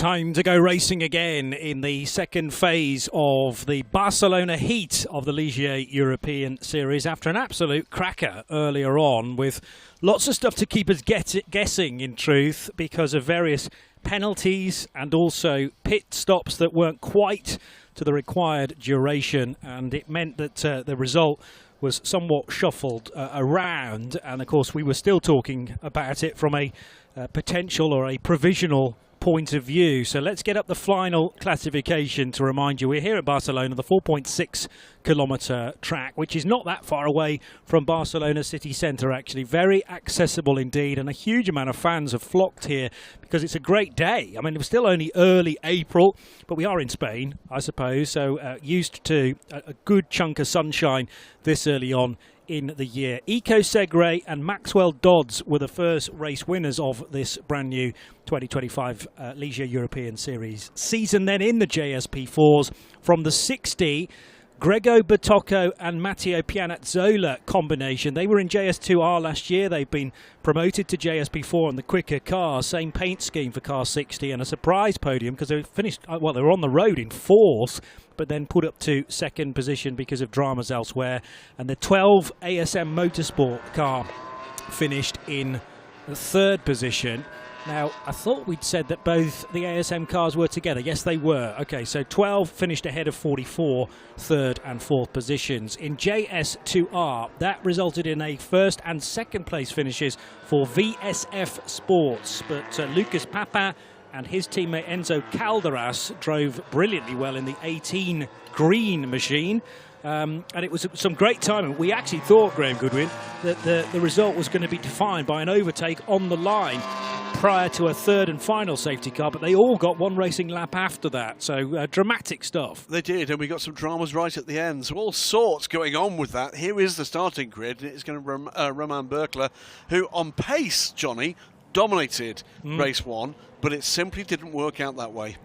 Time to go racing again in the second phase of the Barcelona Heat of the Ligier European Series after an absolute cracker earlier on with lots of stuff to keep us guessing, in truth, because of various penalties and also pit stops that weren't quite to the required duration, and it meant that the result was somewhat shuffled around, and of course we were still talking about it from a potential or a provisional point of view. So let's get up the final classification to remind you. We're here at Barcelona, the 4.6 kilometre track, which is not that far away from Barcelona city centre, actually. Very accessible indeed, and a huge amount of fans have flocked here because it's a great day. I mean, it was still only early April, but we are in Spain, I suppose, so used to a good chunk of sunshine this early on in the year. Eco Segre and Maxwell Dodds were the first race winners of this brand new 2025 Ligier European Series season. Then in the JS P4s from the 60, Grego Bertocco and Matteo Pianazzola combination. They were in JS2 R last year. They've been promoted to JS P4 on the quicker car. Same paint scheme for car 60 and a surprise podium because they finished, well, they were on the road in fourth, but then put up to second position because of dramas elsewhere. And the 12 ASM Motorsport car finished in the third position. Now, I thought we'd said that both the ASM cars were together. Yes, they were. Okay, so 12 finished ahead of 44, third and fourth positions. In JS2R, that resulted in a first and second place finishes for VSF Sports. But Lucas Papin and his teammate Enzo Calderas drove brilliantly well in the 18 green machine. And it was some great timing. We actually thought, Graham Goodwin, that the result was going to be defined by an overtake on the line prior to a third and final safety car, but they all got one racing lap after that. So dramatic stuff. They did, and we got some dramas right at the end. So all sorts going on with that. Here is the starting grid, and it's going to Roman Berkler, who on pace, Johnny, dominated race one, but it simply didn't work out that way.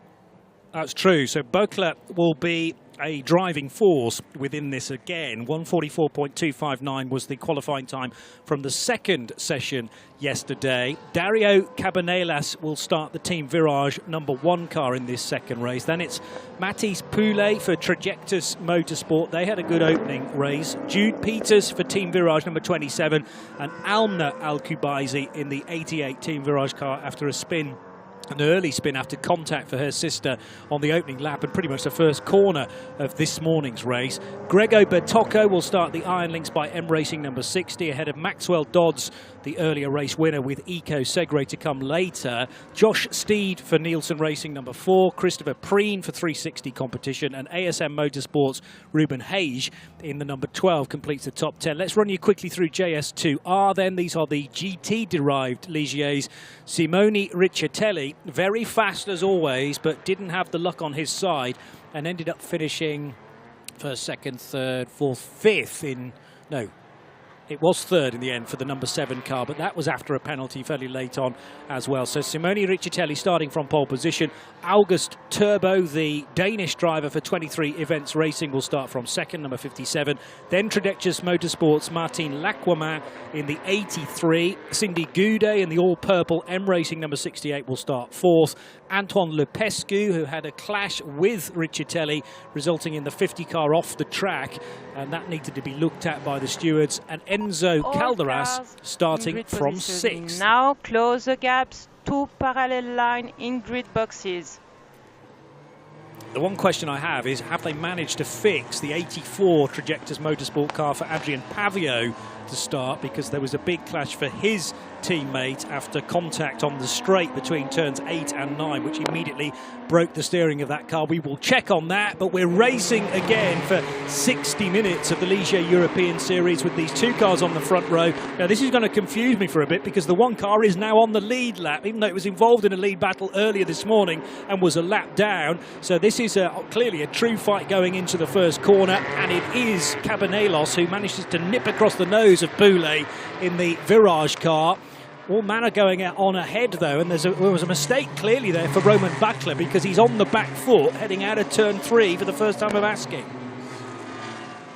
That's true. So Berkler will be a driving force within this again. 1:44.259 was the qualifying time from the second session yesterday. Dario Cabanelas will start the Team Virage #1 car in this second race. Then it's Mathis Poulet for Trajectus Motorsport. They had a good opening race. Jude Peters for Team Virage #27 and Almna Al-Kubaisi in the 88 Team Virage car after an early spin after contact for her sister on the opening lap and pretty much the first corner of this morning's race. Grego Bertocco will start the Iron Lynx by M Racing #60 ahead of Maxwell Dodds, the earlier race winner, with Eco Segre to come later. Josh Steed for Nielsen Racing #4, Christopher Preen for 360 competition, and ASM Motorsports Ruben Hage in the #12 completes the top 10. Let's run you quickly through JS2R then. These are the GT-derived Ligiers. Simone Riccitelli, very fast as always, but didn't have the luck on his side and ended up finishing first, second, third, fourth, fifth in... No, it was third in the end for the #7 car, but that was after a penalty fairly late on as well. So Simone Riccitelli starting from pole position. August Turbo, the Danish driver for 23 Events Racing, will start from second, #57. Then Trajectus Motorsports Martin Lacquemin in the 83. Cindy Goudet in the all-purple M Racing #68 will start fourth. Antoine Lepescu, who had a clash with Riccitelli, resulting in the 50 car off the track, and that needed to be looked at by the stewards. And Enzo Calderas starting from sixth. Now close the gaps, 2 parallel line in grid boxes. The one question I have is, have they managed to fix the 84 Trajectus Motorsport car for Adrian Pavio to start, because there was a big clash for his teammate after contact on the straight between turns 8 and 9, which immediately broke the steering of that car. We will check on that, but we're racing again for 60 minutes of the Ligier European Series with these two cars on the front row. Now this is going to confuse me for a bit because the one car is now on the lead lap, even though it was involved in a lead battle earlier this morning and was a lap down. So this is clearly a true fight going into the first corner, and it is Cabanelas who manages to nip across the nose of Poulet in the Virage car. All manner going on ahead though, and there was a mistake clearly there for Roman Berkler because he's on the back foot heading out of turn 3 for the first time of asking.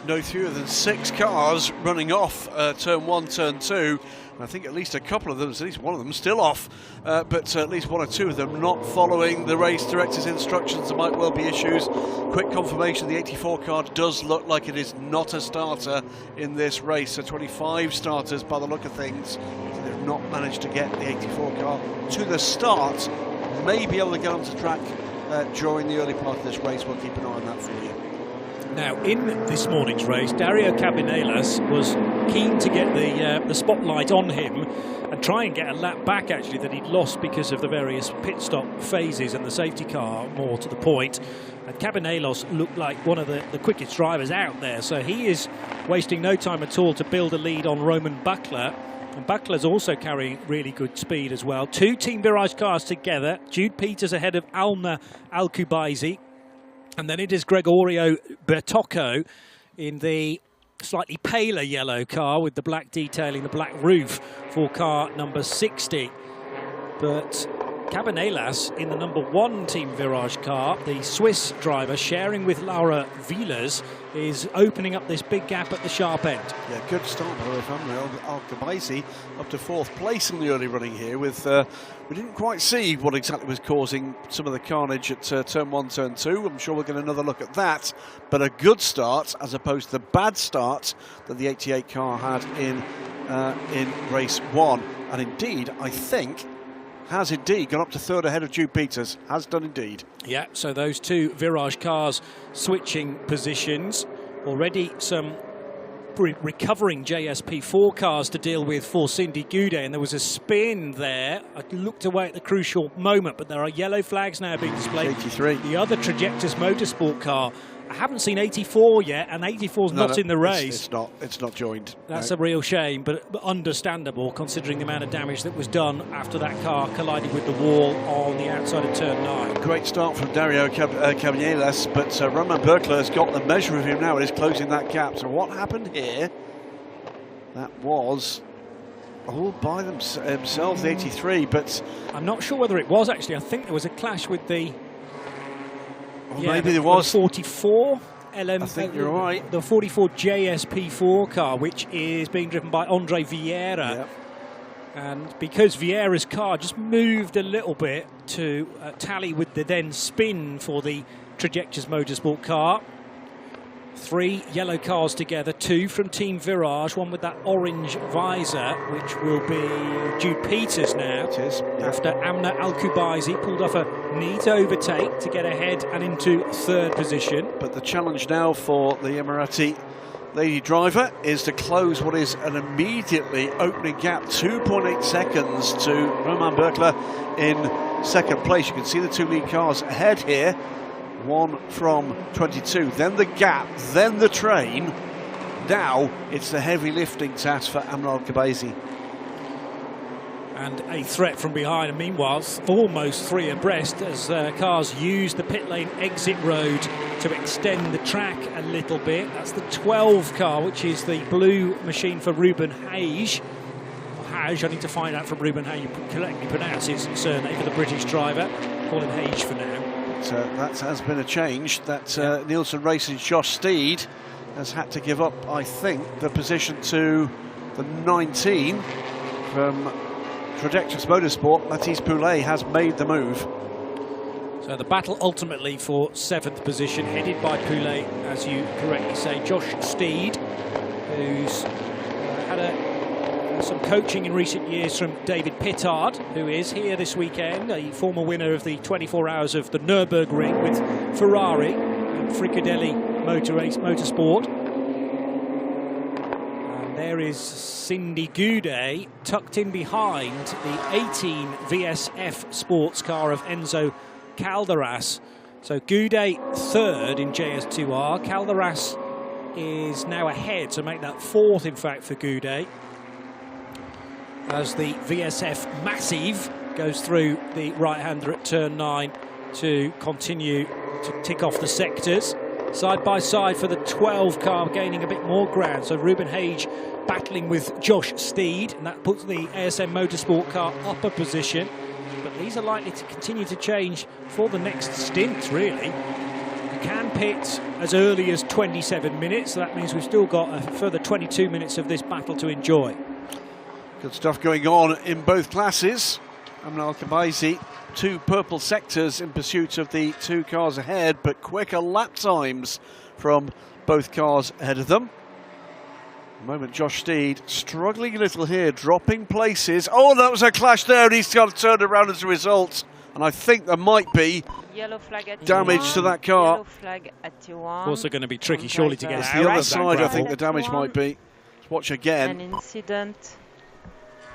no fewer than 6 cars running off turn 1, turn 2. And I think at least a couple of them, at least one of them, still off. But at least 1 or 2 of them not following the race director's instructions. There might well be issues. Quick confirmation, the 84 car does look like it is not a starter in this race. So 25 starters by the look of things. They've not managed to get the 84 car to the start. May be able to get onto track during the early part of this race. We'll keep an eye on that for you. Now, in this morning's race, Dario Cabanillas was keen to get the spotlight on him and try and get a lap back, actually, that he'd lost because of the various pit stop phases and the safety car, more to the point. And Cabanillas looked like one of the quickest drivers out there, so he is wasting no time at all to build a lead on Roman Buckler. And Buckler's also carrying really good speed as well. 2 Team Virage cars together. Jude Peters ahead of Amna Al-Kubaisi. And then it is Gregorio Bertocco in the slightly paler yellow car with the black detailing, the black roof for car number 60. But Cabanillas in the number 1 Team Virage car, the Swiss driver sharing with Laura Vilas, is opening up this big gap at the sharp end. Yeah, good start by Amna Al-Kubaisi up to 4th place in the early running here with... we didn't quite see what exactly was causing some of the carnage at turn 1, turn 2. I'm sure we'll get another look at that. But a good start as opposed to the bad start that the 88 car had in race 1. And indeed, I think, has indeed gone up to 3rd ahead of Jude Peters. Has done indeed. Yeah, so those 2 Virage cars switching positions. Already some recovering JS P4 cars to deal with for Cindy Goudet, and there was a spin there. I looked away at the crucial moment, but there are yellow flags now being displayed. 83. The other Trajectus Motorsport car. I haven't seen 84 yet, and 84's not in the race. It's not joined. That's a real shame, but understandable considering the amount of damage that was done after that car collided with the wall on the outside of turn 9. Great start from Dario Cabanillas, but Roman Berkler has got the measure of him now and is closing that gap. So what happened here? That was all by himself, the 83, but... I'm not sure whether it was, actually. I think there was a clash with the... maybe there was. The 44 ELMS. I think you're right. The 44 JS P4 car, which is being driven by Andre Vieira. Yep. And because Vieira's car just moved a little bit to tally with the then spin for the Trajectus Motorsport car. 3 yellow cars together, 2 from Team Virage, 1 with that orange visor, which will be Jude Peters now. It is, yeah. After Amna Al-Kubaisi pulled off a neat overtake to get ahead and into 3rd position. But the challenge now for the Emirati lady driver is to close what is an immediately opening gap, 2.8 seconds to Roman Berkler in 2nd place. You can see the 2 lead cars ahead here. 1 from 22, then the gap, then the train. Now it's the heavy lifting task for Amna Al-Kubaisi. And a threat from behind, and meanwhile almost 3 abreast as cars use the pit lane exit road to extend the track a little bit. That's the 12 car, which is the blue machine for Ruben Hage. I need to find out from Ruben how you correctly pronounce his surname for the British driver. Call him Hage for now. That has been a change. That Nielsen Racing's Josh Steed has had to give up, I think, the position to the 19 from Trajectus Motorsport. Mathis Poulet has made the move. So the battle ultimately for 7th position, headed by Poulet, as you correctly say. Josh Steed, who's had some coaching in recent years from David Pittard, who is here this weekend, a former winner of the 24 Hours of the Nürburgring with Ferrari and Fricadelli Motorsport. And there is Cindy Goudet tucked in behind the 18 VSF sports car of Enzo Calderas. So Goudet 3rd in JS2 R. Calderas is now ahead, so make that 4th in fact for Goudet, as the VSF Massive goes through the right-hander at turn 9 to continue to tick off the sectors. Side by side for the 12 car, gaining a bit more ground. So Ruben Hage battling with Josh Steed, and that puts the ASM Motorsport car up a position. But these are likely to continue to change for the next stint, really, can pit as early as 27 minutes. So that means we've still got a further 22 minutes of this battle to enjoy. Good stuff going on in both classes. Amna Al-Khabaisi, 2 purple sectors in pursuit of the 2 cars ahead, but quicker lap times from both cars ahead of them. At the moment, Josh Steed struggling a little here, dropping places. Oh, that was a clash there, and he's got turned around as a result. And I think there might be Yellow flag at damage T1, to that car. Yellow flag at T1. Also going to be tricky, surely, to get It's out the of other that side, I gravel. think the damage might be. Let's watch again. An incident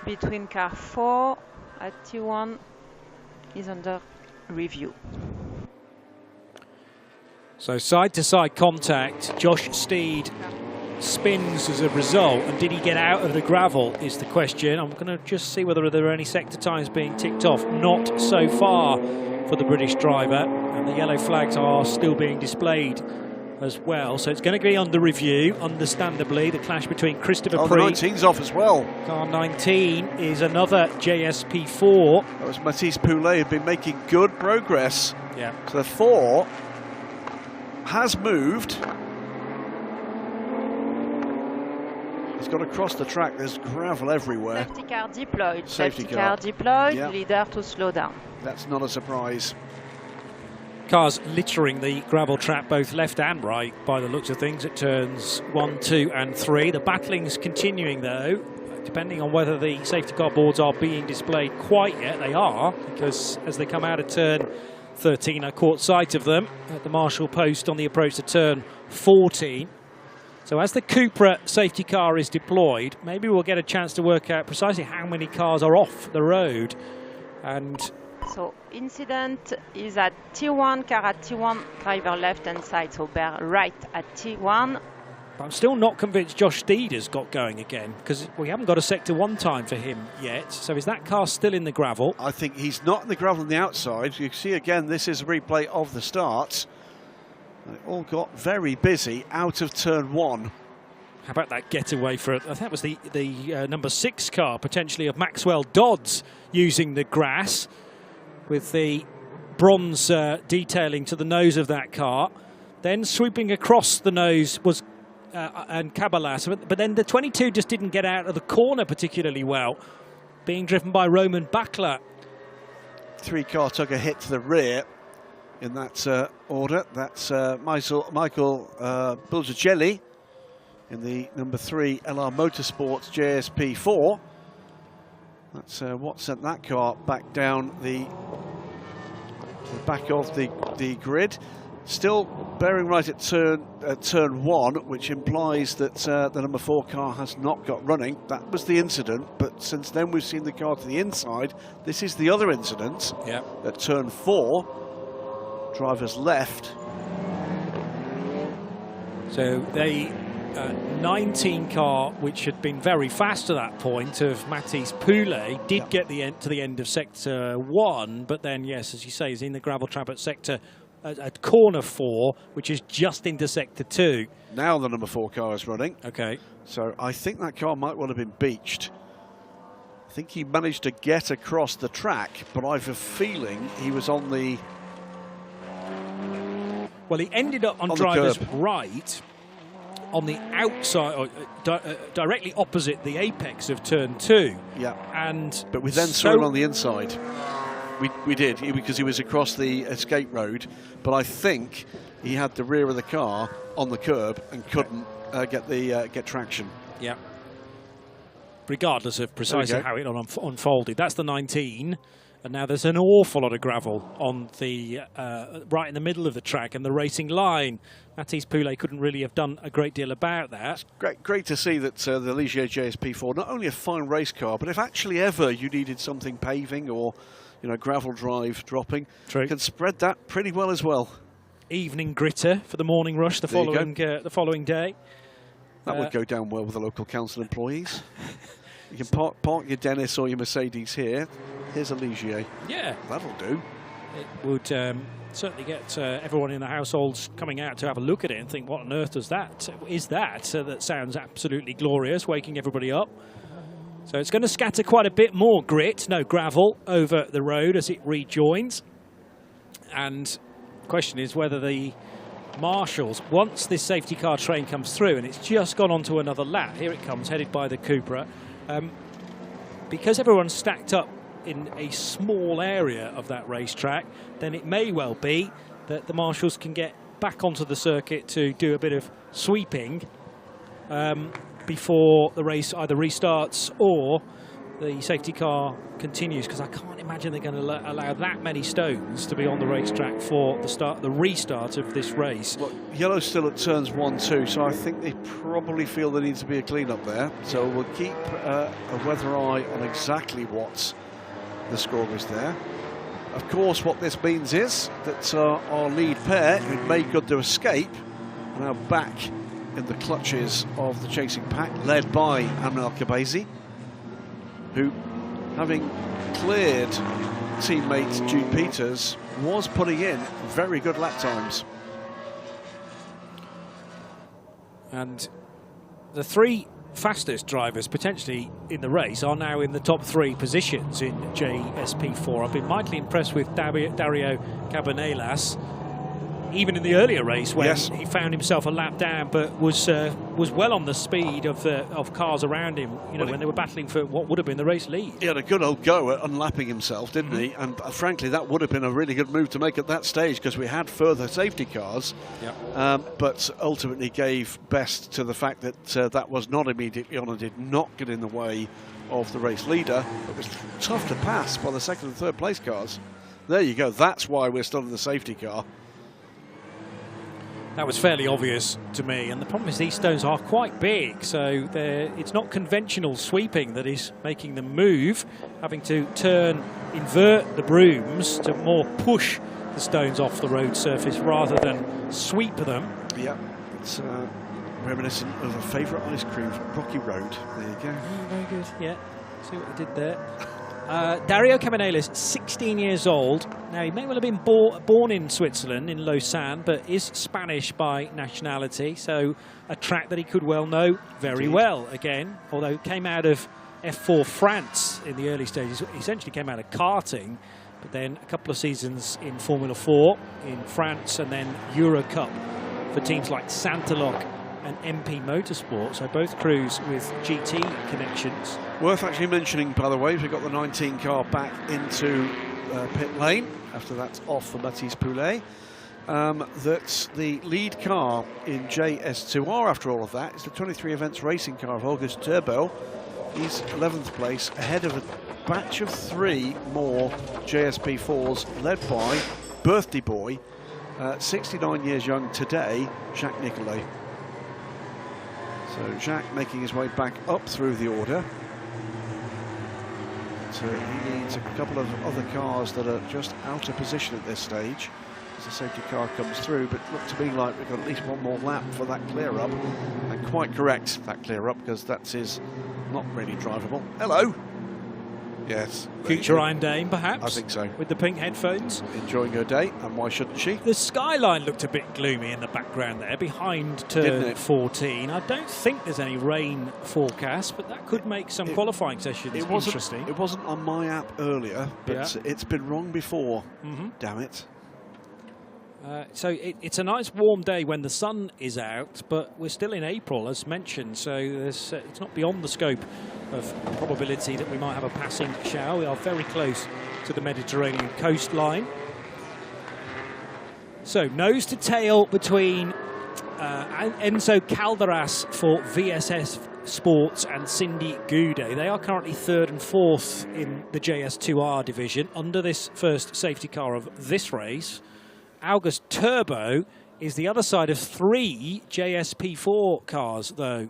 between car 4 at T1 is under review. So side-to-side contact, Josh Steed spins as a result, and did he get out of the gravel is the question. I'm going to just see whether there are any sector times being ticked off. Not so far for the British driver, and the yellow flags are still being displayed as well. So it's going to be under review, understandably. The clash between Christopher Oh, the 19's off as well. Car 19 is another JS P4. That was Mathis Poulet, who'd been making good progress. Yeah. So the 4 has moved. He's got across the track, there's gravel everywhere. Safety car deployed. Safety Safety car. car deployed. Yeah. Leader to slow down. That's not a surprise. Cars littering the gravel track both left and right by the looks of things at turns 1, 2 and 3. The battling's continuing though, depending on whether the safety car boards are being displayed quite yet. They are, because as they come out of turn 13, I caught sight of them at the Marshall post on the approach to turn 14. So as the Cupra safety car is deployed, maybe we'll get a chance to work out precisely how many cars are off the road. And So incident is at T1, car at T1, driver left hand side, so bear right at T1. I'm still not convinced Josh Steed has got going again, because we haven't got a sector 1 time for him yet. So is that car still in the gravel? I think he's not in the gravel on the outside. You can see again, this is a replay of the start. It all got very busy out of turn 1. How about that getaway for, I think that was the number 6 car, potentially of Maxwell Dodds, using the grass, with the bronze detailing to the nose of that car. Then sweeping across the nose was and Cabalas, but then the 22 just didn't get out of the corner particularly well, being driven by Roman Bakler. 3 car took a hit to the rear in that order. That's Michael Bulgacelli in the number 3 LR Motorsports JS P4. That's what sent that car back down the back of the grid. Still bearing right at turn 1, which implies that the number 4 car has not got running. That was the incident, but since then we've seen the car to the inside. This is the other incident. Yeah. At turn 4, drivers left. So the 19 car, which had been very fast to that point, of Mathis Poulet, did get to the end of sector 1, but then, yes, as you say, is in the gravel trap at at corner 4, which is just into sector 2. Now the number 4 car is running. Okay. So I think that car might well have been beached. I think he managed to get across the track, but I have a feeling he was on the... Well, he ended up on driver's right, on the outside, or directly opposite the apex of turn 2. Yeah. And but we then saw him on the inside. We did, because he was across the escape road, but I think he had the rear of the car on the curb and couldn't get traction. Yeah. Regardless of precisely how it unfolded. That's the 19, and now there's an awful lot of gravel on the right in the middle of the track and the racing line. Mathis Poulet couldn't really have done a great deal about that. Great to see that the Ligier JS P4, not only a fine race car, but if actually ever you needed something paving or gravel drive dropping, can spread that pretty well as well. Evening gritter for the morning rush the following day. That would go down well with the local council employees. You can park your Dennis or your Mercedes here. Here's a Ligier. Yeah. That'll do. It would certainly get everyone in the households coming out to have a look at it and think, what on earth is that? That sounds absolutely glorious, waking everybody up. So it's going to scatter quite a bit more gravel over the road as it rejoins. And the question is whether the marshals, once this safety car train comes through, and it's just gone onto another lap, here it comes, headed by the Cupra, because everyone's stacked up in a small area of that racetrack, then it may well be that the marshals can get back onto the circuit to do a bit of sweeping before the race either restarts or the safety car continues, because I can't imagine they're going to allow that many stones to be on the racetrack for the restart of this race. Well, yellow's still at turns 1, 2, so I think they probably feel there needs to be a clean-up there. So we'll keep a weather eye on exactly what the score is there. Of course, what this means is that our lead pair, who made good to escape, are now back in the clutches of the chasing pack, led by Amnel Kabezi, who, having cleared teammate Jude Peters, was putting in very good lap times. And the 3 fastest drivers potentially in the race are now in the top 3 positions in JS P4. I've been mightily impressed with Dario Cabanelas, even in the earlier race when he found himself a lap down, but was well on the speed of cars around him. You know, when they were battling for what would have been the race lead. He had a good old go at unlapping himself, didn't he? And frankly, that would have been a really good move to make at that stage, because we had further safety cars. But ultimately gave best to the fact that that was not immediately on and did not get in the way of the race leader. It was tough to pass by the 2nd and 3rd place cars. There you go. That's why we're still in the safety car. That was fairly obvious to me, and the problem is these stones are quite big, so it's not conventional sweeping that is making them move, having to invert the brooms to more push the stones off the road surface rather than sweep them. Yeah, it's reminiscent of a favourite ice cream, Rocky Road. There you go. Very good, yeah. See what I did there. Dario Cabanelas, 16 years old. Now, he may well have been born in Switzerland, in Lausanne, but is Spanish by nationality, so a track that he could well know very well again, although he came out of F4 France in the early stages. He essentially came out of karting, but then a couple of seasons in Formula 4 in France, and then Euro Cup for teams like Santalok and MP Motorsport, so both crews with GT connections. Worth actually mentioning, by the way, we got the 19 car back into pit lane after that's off for Mathis Poulet. That the lead car in JS2 R after all of that is the 23 events racing car of August Turbo. He's 11th place, ahead of a batch of 3 more JS P4s led by birthday boy, 69 years young today, Jacques Nicolet. So Jacques making his way back up through the order. So he needs a couple of other cars that are just out of position at this stage as the safety car comes through, but it looked to me like we've got at least one more lap for that clear up, and quite correct, that clear up, because that is not really drivable. Hello. Yes. Future Iron Dame, perhaps? I think so. With the pink headphones. Enjoying her day, and why shouldn't she? The skyline looked a bit gloomy in the background there, behind turn 14. I don't think there's any rain forecast, but that could make some qualifying sessions interesting. It wasn't on my app earlier, but it's been wrong before. Damn it. So it's a nice warm day when the sun is out, but we're still in April, as mentioned, so it's not beyond the scope of probability that we might have a passing shower. We are very close to the Mediterranean coastline. So nose to tail between Enzo Calderas for VSS Sports and Cindy Goudet. They are currently 3rd and 4th in the JS2R division under this first safety car of this race. August Turbo is the other side of 3 JS P4 cars, though.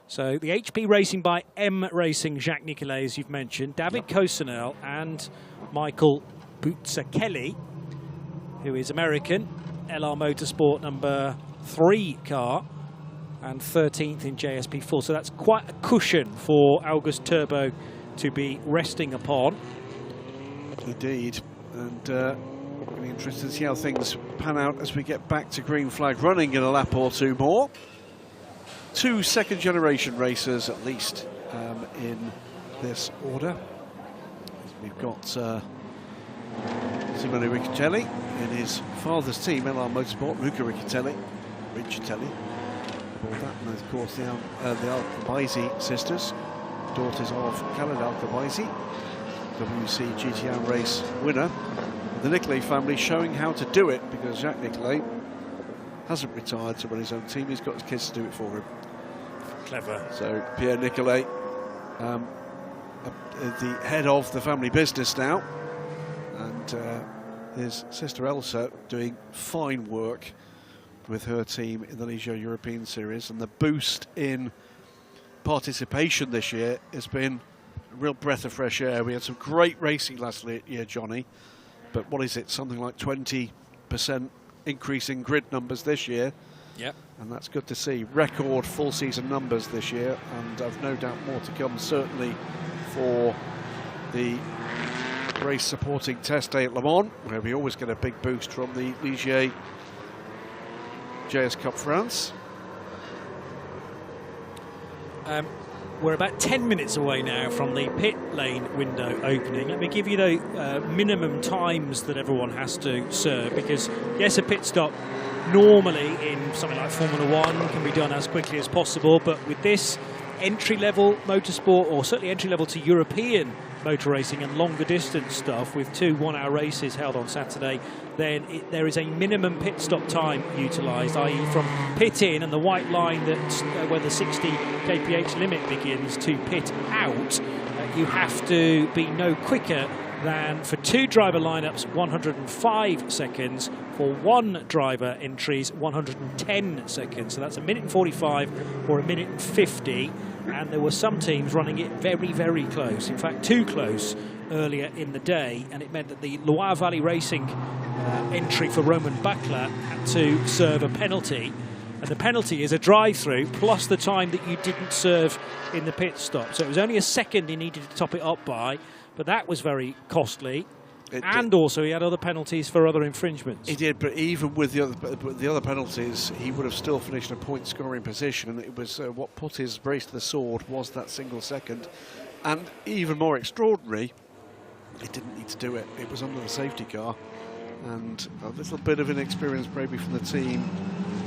So the HP Racing by M Racing, Jacques Nicolet, as you've mentioned, David Cosenel and Michael Buzzachelli, who is American, LR Motorsport number 3 car, and 13th in JS P4. So that's quite a cushion for August Turbo to be resting upon. Indeed. And we'll be interested to see how things pan out as we get back to green flag running in a lap or 2 more. 2 second-generation racers at least in this order. We've got Simone Riccitelli in his father's team, LR Motorsport, Luca Riccitelli, Riccitelli. Aboard that, and of course the Al-Khabaisi sisters, daughters of Khaled Al-Khabaisi, WC GTR race winner. The Nicolay family showing how to do it, because Jacques Nicolay hasn't retired to run his own team. He's got his kids to do it for him. Clever. So Pierre Nicolay, the head of the family business now, and his sister Elsa doing fine work with her team in the Ligier European Series, and the boost in participation this year has been a real breath of fresh air. We had some great racing last year, Johnny, but what is it, something like 20% increase in grid numbers this year. Yep. And that's good to see. Record full season numbers this year, and I've no doubt more to come, certainly for the race supporting test day at Le Mans, where we always get a big boost from the Ligier JS Cup France. We're about 10 minutes away now from the pit lane window opening. Let me give you the minimum times that everyone has to serve, because yes, a pit stop normally in something like Formula 1 can be done as quickly as possible, but with this entry-level motorsport, or certainly entry-level to European motor racing and longer distance stuff, with 2 one-hour races held on Saturday, then there is a minimum pit stop time utilised, i.e. from pit in and the white line that where the 60 kph limit begins to pit out, you have to be no quicker than, for 2 driver lineups, 105 seconds, for 1 driver entries, 110 seconds. So that's 1 minute and 45 or 1 minute and 50. And there were some teams running it very, very close. In fact, too close earlier in the day. And it meant that the Loire Valley Racing entry for Roman Buckler had to serve a penalty. And the penalty is a drive-through plus the time that you didn't serve in the pit stop. So it was only a second he needed to top it up by, but that was very costly. And also he had other penalties for other infringements. He did, but even with the other penalties, he would have still finished in a point-scoring position, and it was what put his race to the sword was that single second. And even more extraordinary, he didn't need to do it. It was under the safety car, and a little bit of inexperience maybe from the team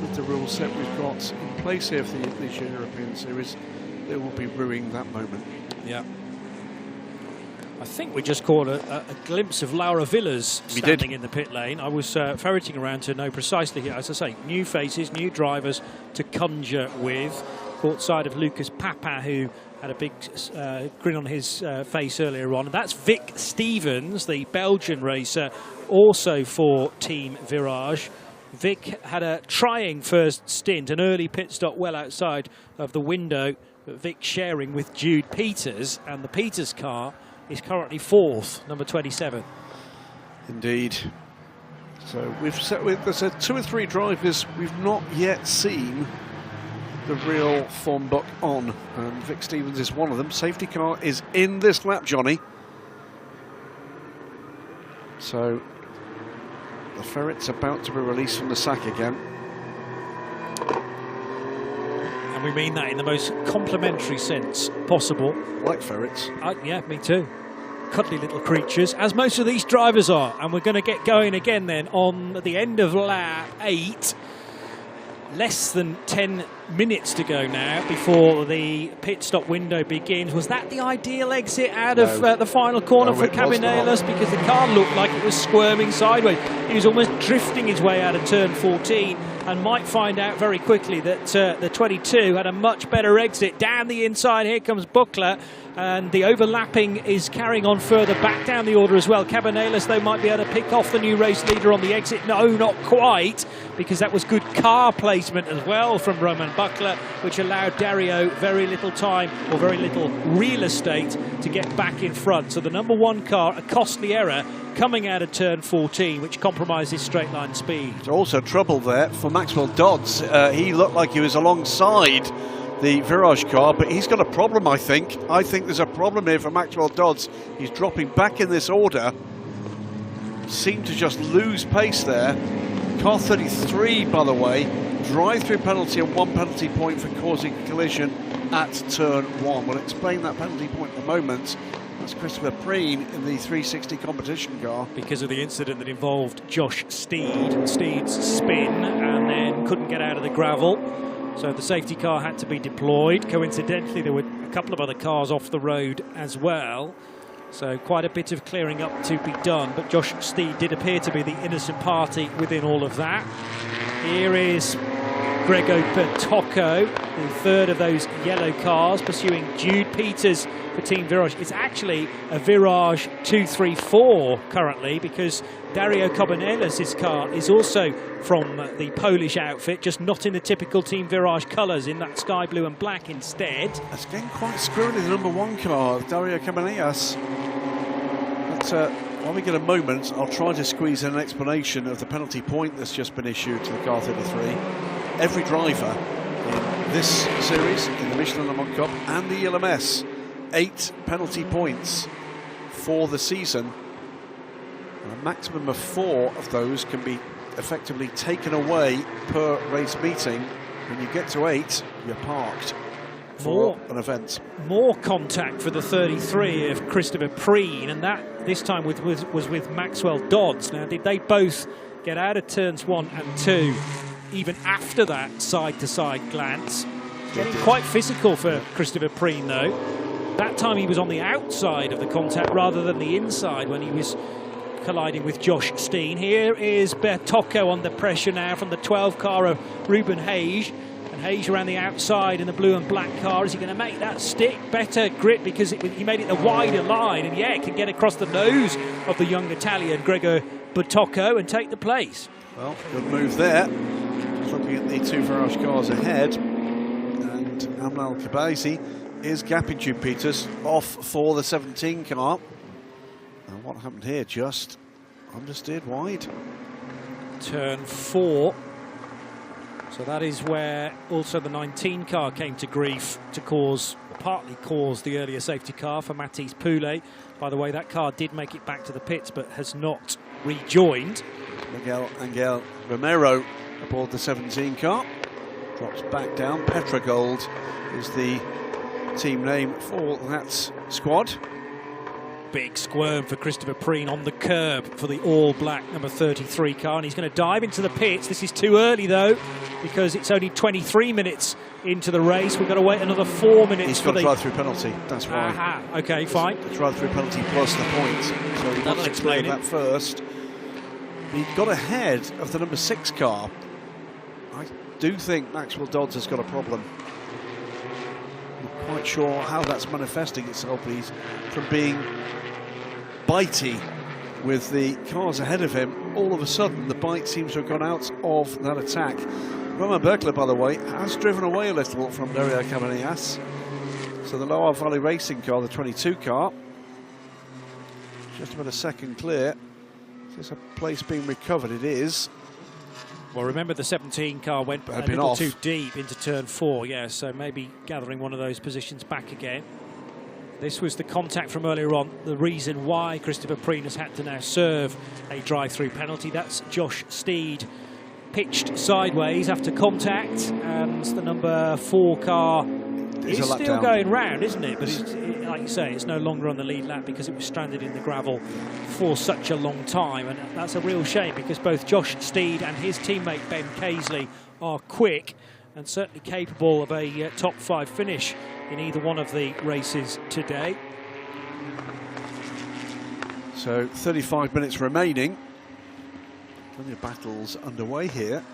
with the rule set we've got in place here for the Ligier European Series. They will be ruining that moment. Yeah. I think we just caught a glimpse of Laura Villas standing in the pit lane. I was ferreting around to know precisely, as I say, new faces, new drivers to conjure with. Caught sight of Lucas Papin, who had a big grin on his face earlier on. And that's Vic Stevens, the Belgian racer, also for Team Virage. Vic had a trying first stint, an early pit stop well outside of the window. But Vic sharing with Jude Peters, and the Peters car is currently 4th, number 27. Indeed. So there's 2 or 3 drivers we've not yet seen the real form book on, and Vic Stevens is one of them. Safety car is in this lap, Johnny. So the ferret's about to be released from the sack again. And we mean that in the most complimentary sense possible. Like ferrets. Yeah, me too. Cuddly little creatures, as most of these drivers are. And we're going to get going again then on the end of lap 8. Less than 10 minutes to go now before the pit stop window begins. Was that the ideal exit out of the final corner for Cabanillas? Because the car looked like it was squirming sideways. He was almost drifting his way out of turn 14, and might find out very quickly that the 22 had a much better exit. Down the inside, here comes Buckler, and the overlapping is carrying on further back down the order as well. Cabanillas, though, might be able to pick off the new race leader on the exit. No, not quite, because that was good car placement as well from Roman Buckler, which allowed Dario very little time, or very little real estate, to get back in front. So the number 1 car, a costly error coming out of turn 14, which compromises straight line speed. There's also trouble there for Maxwell Dodds. He looked like he was alongside the Virage car, but he's got a problem, I think. I think there's a problem here for Maxwell Dodds. He's dropping back in this order. Seemed to just lose pace there. Car 33, by the way, drive-through penalty and 1 penalty point for causing a collision at turn 1. We'll explain that penalty point in a moment. That's Christopher Preen in the 360 competition car. Because of the incident that involved Josh Steed. Steed's spin and then couldn't get out of the gravel. So the safety car had to be deployed. Coincidentally, there were a couple of other cars off the road as well. So quite a bit of clearing up to be done. But Josh Steed did appear to be the innocent party within all of that. Here is Grego Bertocco, the third of those yellow cars, pursuing Jude Peters for Team Virage. It's actually a Virage 234 currently, because Dario Cobanelis' car is also from the Polish outfit, just not in the typical Team Virage colours, in that sky blue and black instead. That's getting quite squirrely, the number 1 car, Dario Cabanillas. But when we get a moment, I'll try to squeeze in an explanation of the penalty point that's just been issued to the car 33. Every driver in this series, in the Michelin Le Mans Cup and the ELMS, 8 penalty points for the season. And a maximum of 4 of those can be effectively taken away per race meeting. When you get to 8, you're parked for an event. More contact for the 33 of Christopher Preen, and that this time was with Maxwell Dodds. Now, did they both get out of turns 1 and 2? Even after that side-to-side glance. Getting quite physical for Christopher Preen, though. That time he was on the outside of the contact rather than the inside when he was colliding with Josh Steen. Here is Bertocco under pressure now from the 12 car of Ruben Hage. And Hage around the outside in the blue and black car. Is he going to make that stick? Better grip, because he made it the wider line. And yeah, it can get across the nose of the young Italian, Grego Bertocco, and take the place. Well, good move there. Looking at the 2 Virage cars ahead, and Amnal Kabaisi is gapping Jude Peters off for the 17 car. And what happened here? Just understeered wide. Turn 4. So that is where also the 19 car came to grief to partly cause the earlier safety car for Mathis Poulet. By the way, that car did make it back to the pits but has not rejoined. Miguel Angel Romero aboard the 17 car, drops back down. Petrogold is the team name for that squad. Big squirm for Christopher Preen on the curb for the all-black number 33 car, and he's going to dive into the pits. This is too early, though, because it's only 23 minutes into the race. We've got to wait another 4 minutes. He's got a drive-through penalty, that's why. Aha, okay, fine. The drive-through penalty plus the point. So he wants to explain that first. He got ahead of the number 6 car. I do think Maxwell Dodds has got a problem. Not quite sure how that's manifesting itself. He's from being bitey with the cars ahead of him. All of a sudden, the bite seems to have gone out of that attack. Romain Berkler, by the way, has driven away a little from Dario Cabanillas. So the Loire Valley Racing car, the 22 car, just about a second clear. Is a place being recovered? It is. Well, remember the 17 car went a little too deep into turn 4, yeah, so maybe gathering one of those positions back again. This was the contact from earlier on, the reason why Christopher Preen has had to now serve a drive-through penalty. That's Josh Steed pitched sideways after contact, and the number 4 car is still going round, isn't it? But like you say, it's no longer on the lead lap because it was stranded in the gravel for such a long time, and that's a real shame because both Josh Steed and his teammate Ben Casely are quick and certainly capable of a top 5 finish in either one of the races today. So 35 minutes remaining. Plenty of battles underway here.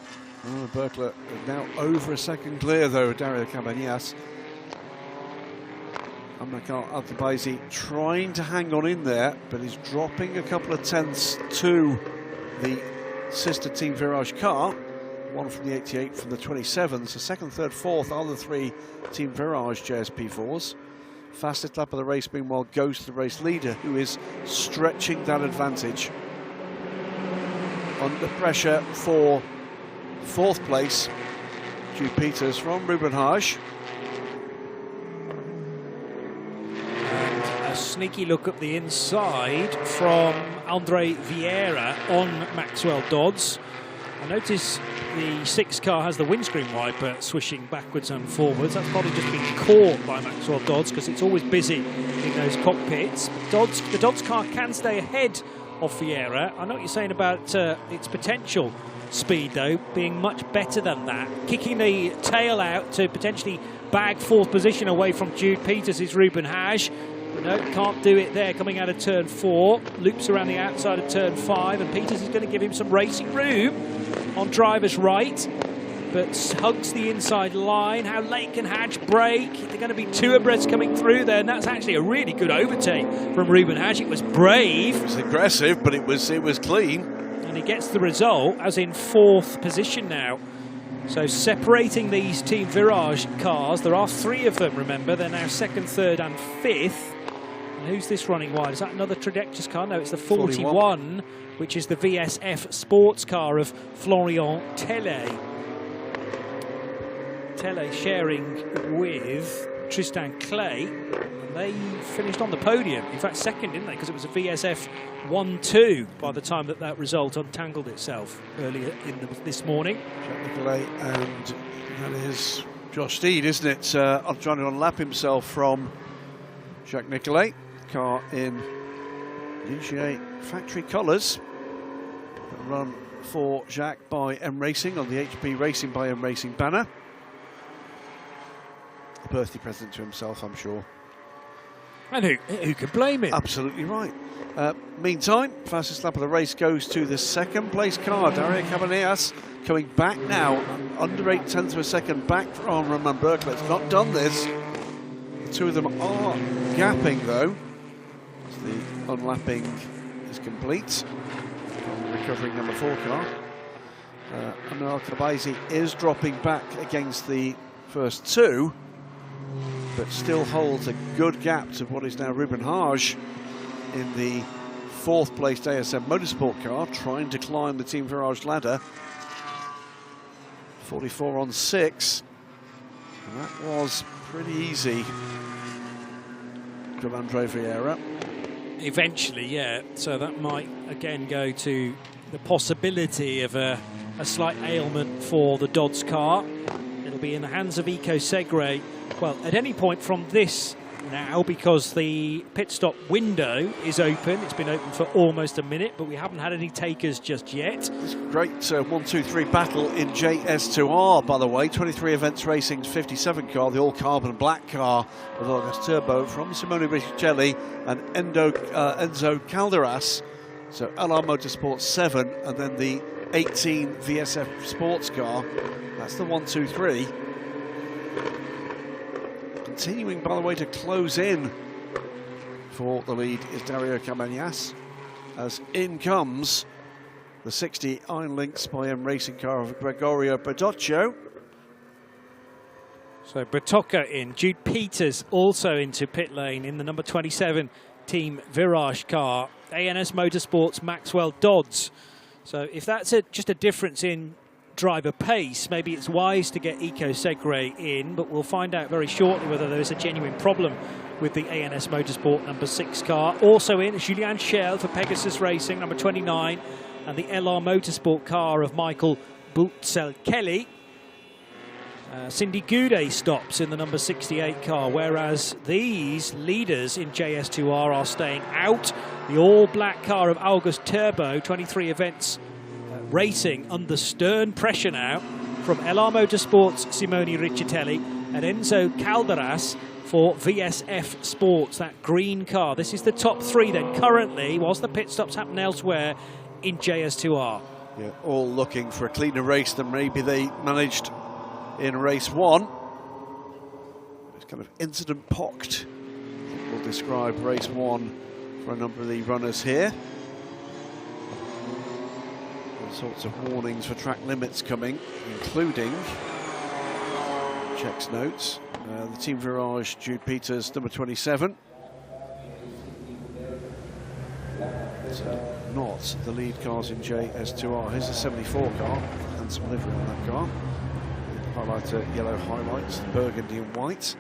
Berkler now over a second clear, though, Dario Cabanillas. Amnal Al-Kabaisi trying to hang on in there, but he's dropping a couple of tenths to the sister Team Virage car. One from the 88, from the 27. So second, third, fourth are the 3 Team Virage JS P4s. Fastest lap of the race, meanwhile, goes to the race leader, who is stretching that advantage. Under pressure for 4th place, Jude Peters from Ruben Hage. A sneaky look at the inside from Andre Vieira on Maxwell Dodds. I notice the 6 car has the windscreen wiper swishing backwards and forwards. That's probably just been caught by Maxwell Dodds because it's always busy in those cockpits. The Dodds car can stay ahead of Vieira. I know what you're saying about its potential speed, though, being much better than that. Kicking the tail out to potentially bag 4th position away from Jude Peters is Ruben Hage. No, can't do it there coming out of turn 4. Loops around the outside of turn 5, and Peters is going to give him some racing room on driver's right, but hugs the inside line. How late can Hage brake? They're going to be 2 abreast coming through there, and that's actually a really good overtake from Ruben Hage. It was brave. It was aggressive, but it was clean. And he gets the result as in 4th position now. So separating these Team Virage cars, there are 3 of them, remember. They're now 2nd, 3rd and 5th. And who's this running wide? Is that another Trajectus car? No, it's the 41, which is the VSF sports car of Florian Telle. Telle sharing with Tristan Clay. And they finished on the podium. In fact, 2nd, didn't they? Because it was a VSF 1-2 by the time that result untangled itself earlier this morning. Jacques Nicolet, and that is Josh Steed, isn't it? Trying to unlap himself from Jacques Nicolet. Car in Ligier factory colours. Run for Jacques by M Racing on the HP Racing by M Racing banner. A birthday present to himself, I'm sure. And who could blame him? Absolutely right. Meantime, fastest lap of the race goes to the 2nd place car, Dario Cabanillas, coming back now, under 8/10 of a second back from Romain Berkler. It's not done this. The 2 of them are gapping though. As the unlapping is complete. Recovering number 4 car. Amal Kabaisi is dropping back against the first 2, but still holds a good gap to what is now Ruben Hage in the 4th place ASM Motorsport car, trying to climb the Team Virage ladder. 44 on 6. And that was pretty easy to Andre Vieira. Eventually, yeah. So that might again go to the possibility of a slight ailment for the Dodds car. It'll be in the hands of Eco Segre. Well, at any point from this now, because the pit stop window is open. It's been open for almost a minute, but we haven't had any takers just yet. It's a great 1-2-3 battle in JS2R, by the way. 23 Events Racing's 57 car, the all-carbon black car with August Turbo from Simone Riccicelli and Enzo Calderas. So LR Motorsport 7, and then the 18 VSF sports car. That's the 1-2-3. Continuing, by the way, to close in for the lead is Dario Cabanillas, as in comes the 60 Iron Lynx by M Racing car of Gregorio Berdocchio. So Bertocca in, Jude Peters also into pit lane in the number 27 Team Virage car. ANS Motorsports Maxwell Dodds. So if that's just a difference in driver pace, maybe it's wise to get Eco Segre in, but we'll find out very shortly whether there is a genuine problem with the ANS Motorsport number 6 car. Also in, Julien Schell for Pegasus Racing, number 29, and the LR Motorsport car of Michael Boutzel-Kelly. Cindy Goudet stops in the number 68 car, whereas these leaders in JS2R are staying out. The all-black car of August Turbo, 23 events racing under stern pressure now from LR Motorsports Simone Riccicelli and Enzo Calderas for VSF Sports, that green car. This is the top 3 then currently, whilst the pit stops happen elsewhere in JS2R. Yeah, all looking for a cleaner race than maybe they managed in race 1. It's kind of incident-pocked, we'll describe race 1 for a number of the runners here. Sorts of warnings for track limits coming, including checks notes. The Team Virage, Jude Peters, number 27. So not the lead cars in JS2R. Here's the 74 car, handsome livery on that car. Highlighter, yellow highlights, burgundy and white.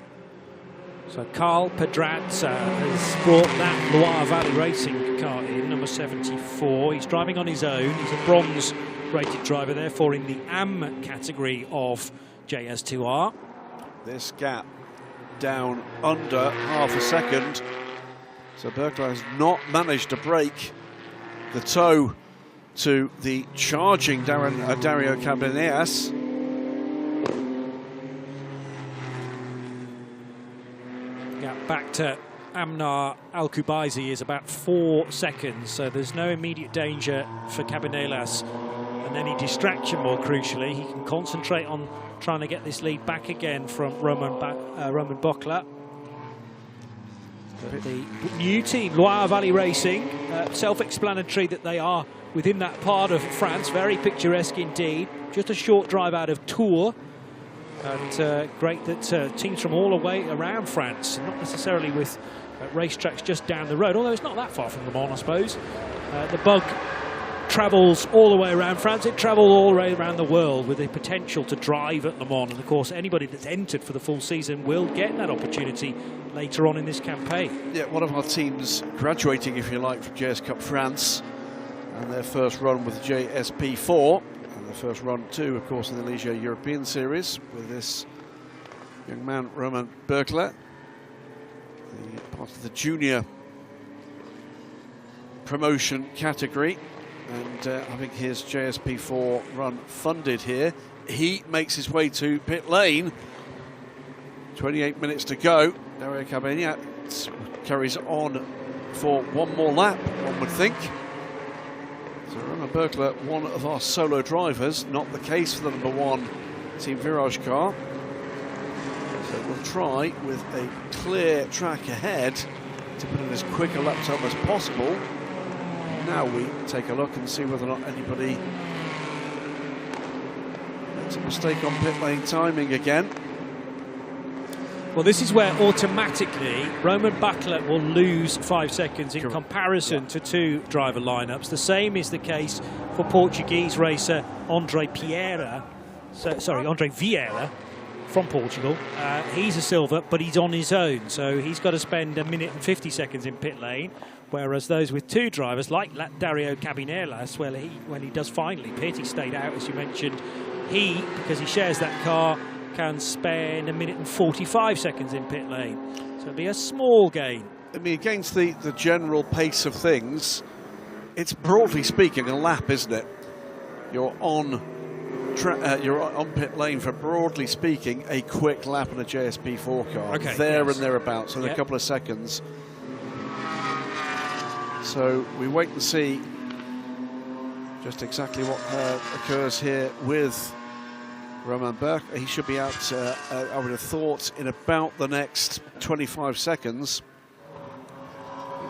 So Carl Pedrazza has brought that Loire Valley Racing car in, number 74. He's driving on his own. He's a bronze rated driver, therefore in the AM category of JS2 R. This gap down under half a second. So Berkler has not managed to break the toe to the charging Dario Cabanillas. Gap back to Amnar Al-Kubaisi is about 4 seconds, so there's no immediate danger for Cabanillas. And any distraction, more crucially, he can concentrate on trying to get this lead back again from Roman Buchler. But the new team, Loire Valley Racing, self-explanatory that they are within that part of France, very picturesque indeed. Just a short drive out of Tours. And great that teams from all the way around France, not necessarily with racetracks just down the road, although it's not that far from Le Mans, I suppose. The bug travels all the way around France. It travels all the way around the world with the potential to drive at Le Mans. And of course, anybody that's entered for the full season will get that opportunity later on in this campaign. Yeah, one of our teams graduating, if you like, from JS Cup France, and their first run with JS P4. First run too, of course, in the Ligier European Series with this young man, Roman Buchler, part of the junior promotion category, and having his JSP4 run funded here. He makes his way to pit lane. 28 minutes to go. Dario Cabanillas carries on for one more lap, one would think. So Roman Buchler, one of our solo drivers, not the case for the #1 Team Virage car. So we'll try with a clear track ahead to put in as quick a lap time as possible. Now we take a look and see whether or not anybody makes a mistake on pit lane timing again. Well, this is where automatically Roman Buchler will lose 5 seconds in comparison to two driver lineups. The same is the case for Portuguese racer Andre Vieira from Portugal. He's a silver, but he's on his own, so he's got to spend 1 minute and 50 seconds in pit lane, whereas those with two drivers, like Dario Cabanillas, well, when he does finally pit, he stayed out, as you mentioned, because he shares that car, can spend 1 minute and 45 seconds in pit lane. So it'll be a small gain. I mean, against the general pace of things, it's broadly speaking a lap, isn't it? You're on pit lane for, broadly speaking, a quick lap on a JSP4 car. Okay, and thereabouts, in a couple of seconds. So we wait and see just exactly what occurs here with Roman Buchler. He should be out, I would have thought, in about the next 25 seconds.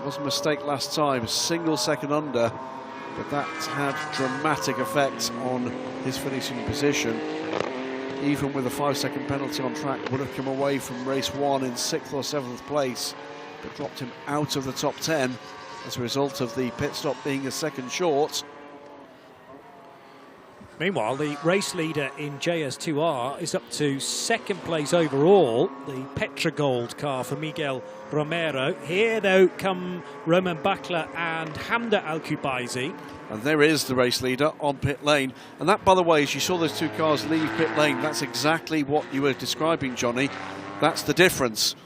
It was a mistake last time, a single second under, but that had dramatic effects on his finishing position. Even with a 5-second penalty on track, would have come away from race 1 in 6th or 7th place, but dropped him out of the top 10 as a result of the pit stop being a second short. Meanwhile, the race leader in JS2R is up to 2nd place overall, the Petra Gold car for Miguel Romero. Here, though, come Roman Buchler and Hamda Al-Kubaisi. And there is the race leader on pit lane. And that, by the way, as you saw those two cars leave pit lane, that's exactly what you were describing, Johnny. That's the difference.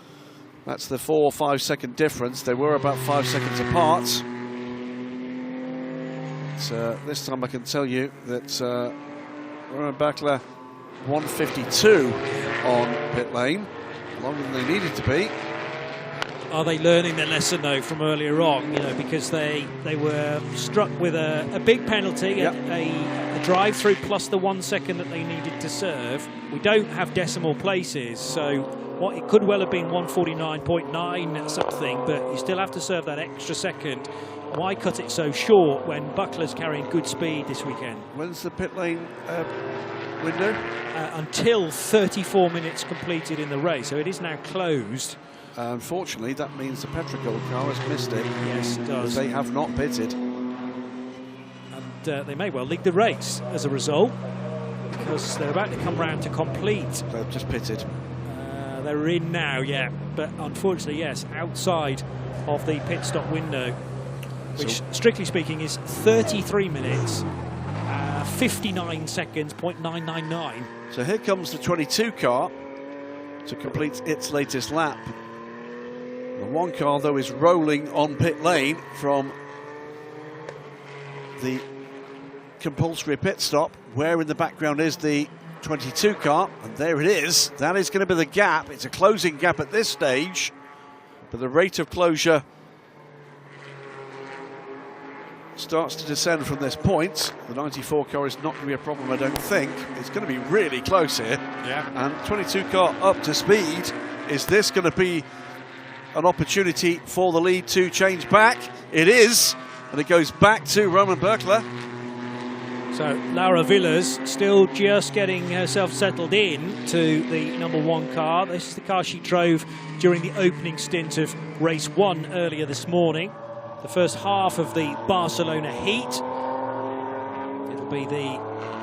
That's the 4 or 5 second difference. They were about 5 seconds apart. This time I can tell you that Roman Buchler 152 on pit lane, longer than they needed to be. Are they learning their lesson, though, from earlier on? You know, because they were struck with a big penalty, yep. a drive-through plus the 1 second that they needed to serve. We don't have decimal places, so what it could well have been 149.9 something, but you still have to serve that extra second. Why cut it so short when Buckler's carrying good speed this weekend? When's the pit lane window? Until 34 minutes completed in the race, so it is now closed. Unfortunately, that means the Petra Gold car has missed it. Yes, it does. They have not pitted. And they may well lead the race as a result, because they're about to come round to complete. They've just pitted. They're in now, yeah, but unfortunately, yes, outside of the pit stop window, which, strictly speaking, is 33 minutes, 59 seconds, 0.999. So here comes the 22 car to complete its latest lap. The 1 car, though, is rolling on pit lane from the compulsory pit stop, where in the background is the 22 car, and there it is. That is going to be the gap. It's a closing gap at this stage, but the rate of closure starts to descend from this point. The 94 car is not going to be a problem, I don't think. It's going to be really close here. Yeah. And 22 car up to speed. Is this going to be an opportunity for the lead to change back? It is, and it goes back to Roman Berkler. So Laura Villas still just getting herself settled in to the number 1 car. This is the car she drove during the opening stint of race 1 earlier this morning. The first half of the Barcelona Heat. It'll be the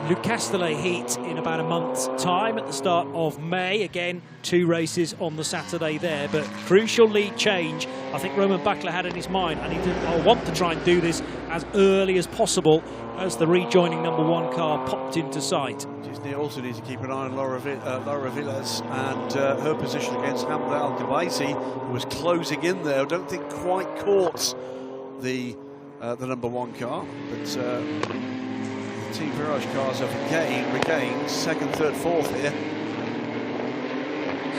Ligier Heat in about a month's time at the start of May. Again, 2 races on the Saturday there, but crucial lead change. I think Roman Berkler had in his mind, I want to try and do this as early as possible as the rejoining number 1 car popped into sight. They also need to keep an eye on Laura Villas and her position against Hamza Al-Ghabaisi, who was closing in there. I don't think quite caught the number 1 car, but Team Virage cars have regained 2nd, 3rd, 4th here.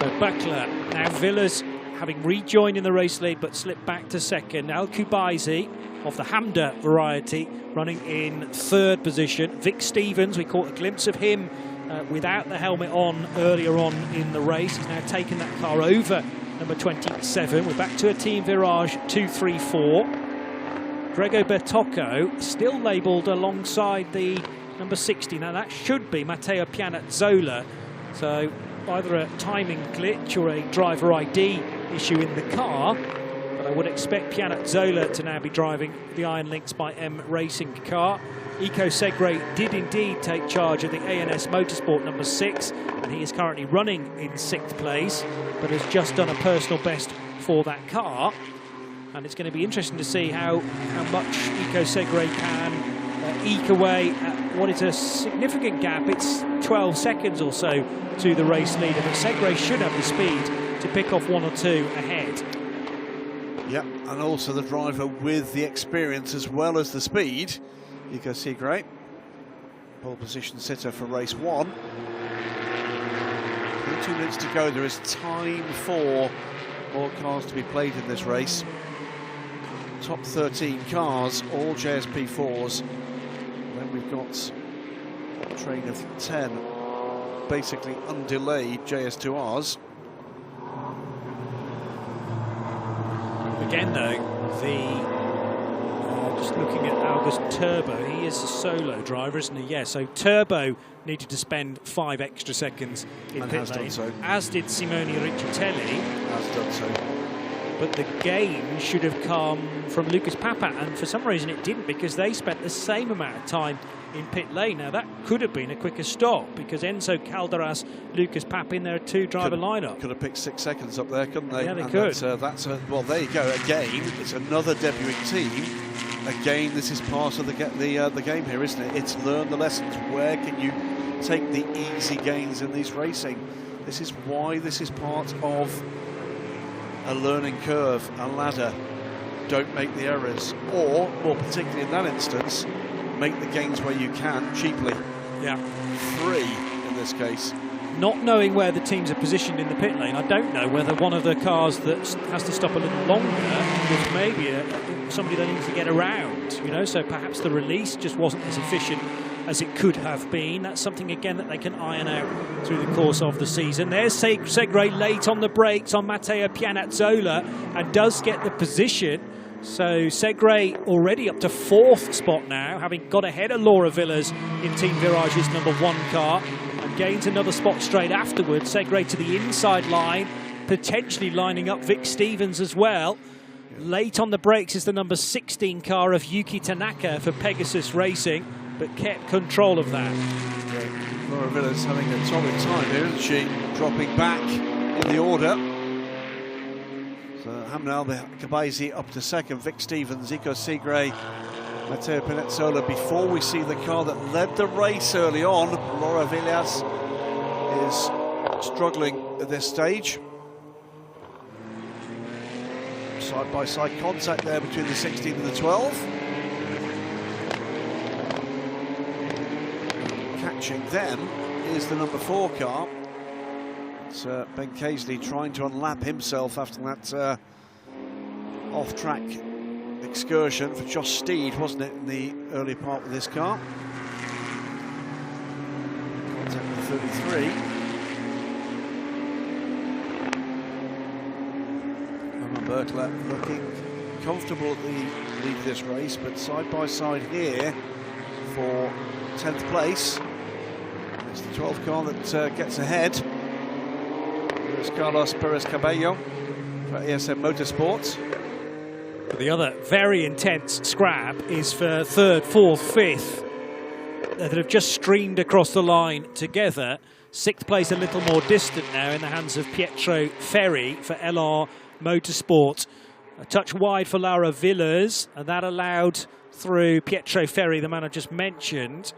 So Berkler, now Villas having rejoined in the race lead but slipped back to 2nd. Al-Ghabaisi of the Hamda variety running in 3rd position. Vic Stevens, we caught a glimpse of him without the helmet on earlier on in the race. He's now taken that car over number 27. We're back to a Team Virage 234. Grego Bertocco still labelled alongside the number 60. Now that should be Matteo Pianazzola. So either a timing glitch or a driver ID issue in the car. But I would expect Pianazzola to now be driving the Iron Lynx by M Racing car. Ico Segre did indeed take charge of the ANS Motorsport number 6, and he is currently running in 6th place, but has just done a personal best for that car. And it's going to be interesting to see how much Ico Segre can eke away at what is a significant gap. It's 12 seconds or so to the race leader, but Segre should have the speed to pick off 1 or 2 ahead. Yep, and also the driver with the experience as well as the speed. Ico Segre, pole position sitter for race 1. 2 minutes to go. There is time for more cars to be played in this race. Top 13 cars, all JS P4s. Then we've got a train of 10, basically undelayed JS2 Rs. Again, though, just looking at August Turbo, he is a solo driver, isn't he? Yeah, so Turbo needed to spend 5 extra seconds in pit lane, so. as did Simone Riccitelli. Has done so. But the gain should have come from Lucas Papat, and for some reason it didn't, because they spent the same amount of time in pit lane. Now that could have been a quicker stop, because Enzo Calderas, Lucas Papat in their 2-driver lineup. Could have picked 6 seconds up there, couldn't they? Yeah, they and could. Well, there you go. Again, it's another debuting team. Again, this is part of the game here, isn't it? It's learn the lessons. Where can you take the easy gains in these racing? This is why this is part of a learning curve, a ladder. Don't make the errors, or more particularly in that instance, make the gains where you can cheaply. Yeah, Free in this case. not knowing where the teams are positioned in the pit lane, I don't know whether one of the cars that has to stop a little longer was maybe somebody that needs to get around, you know, so perhaps the release just wasn't as efficient as it could have been. That's something, again, that they can iron out through the course of the season. There's Segre late on the brakes on Matteo Pianazzola and does get the position. So Segre already up to 4th spot now, having got ahead of Laura Villas in Team Virage's number 1 car, and gains another spot straight afterwards. Segre to the inside line, potentially lining up Vic Stevens as well. Late on the brakes is the number 16 car of Yuki Tanaka for Pegasus Racing, but kept control of that. Yeah. Laura Villas having a solid time here, isn't she? Dropping back in the order. So Hamza Al-Ghabaisi up to 2nd, Vic Stevens, Ico Segre Matteo Pinazzola, before we see the car that led the race early on. Laura Villas is struggling at this stage. Side-by-side contact there between the 16 and the 12. Catching them is the number 4 car. It's Ben Casely trying to unlap himself after that off-track excursion for Josh Steed, wasn't it, in the early part of this car? Contact with 33. Roman Berkler looking comfortable at the lead of this race, but side by side here for 10th place. It's the 12th car that gets ahead. It's Carlos Perez Cabello for ESM Motorsports. But the other very intense scrap is for 3rd, 4th, 5th that have just streamed across the line together. 6th place a little more distant now in the hands of Pietro Ferri for LR Motorsport. A touch wide for Laura Villas, and that allowed through Pietro Ferri, the man I just mentioned.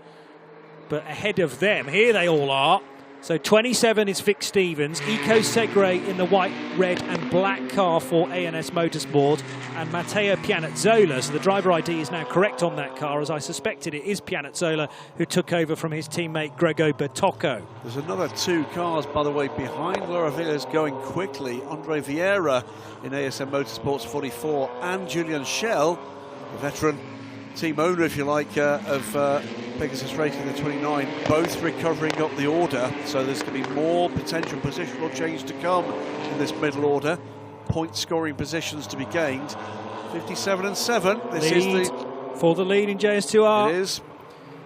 But ahead of them, here they all are. So 27 is Vic Stevens, Eco Segre in the white, red and black car for ANS Motorsport, and Matteo Pianazzola. So the driver ID is now correct on that car, as I suspected it is Pianazzola who took over from his teammate Grego Bertocco. There's another 2 cars, by the way, behind Laura Villas going quickly. Andre Vieira in ASM Motorsports 44 and Julian Schell, the veteran team owner, if you like, of Pegasus Racing, the 29, both recovering up the order. So there's going to be more potential positional change to come in this middle order. Point scoring positions to be gained. 57 and 7. This is for the lead in JS2R. It is.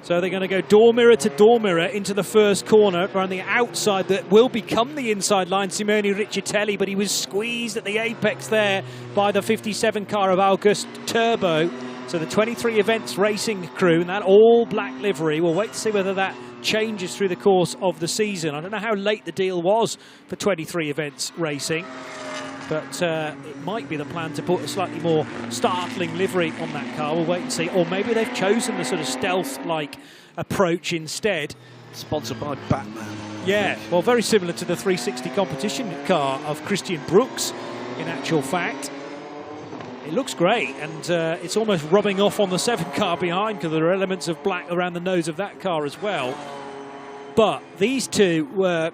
So they're going to go door mirror to door mirror into the first corner around the outside that will become the inside line. Simone Riccitelli, but he was squeezed at the apex there by the 57 car of August Turbo. So the 23 Events Racing crew and that all black livery, we'll wait to see whether that changes through the course of the season. I don't know how late the deal was for 23 Events Racing, but it might be the plan to put a slightly more startling livery on that car. We'll wait and see. Or maybe they've chosen the sort of stealth-like approach instead. Sponsored by Batman. Yeah, well, very similar to the 360 competition car of Christian Brooks, in actual fact. It looks great, and it's almost rubbing off on the 7 car behind because there are elements of black around the nose of that car as well. But these two were,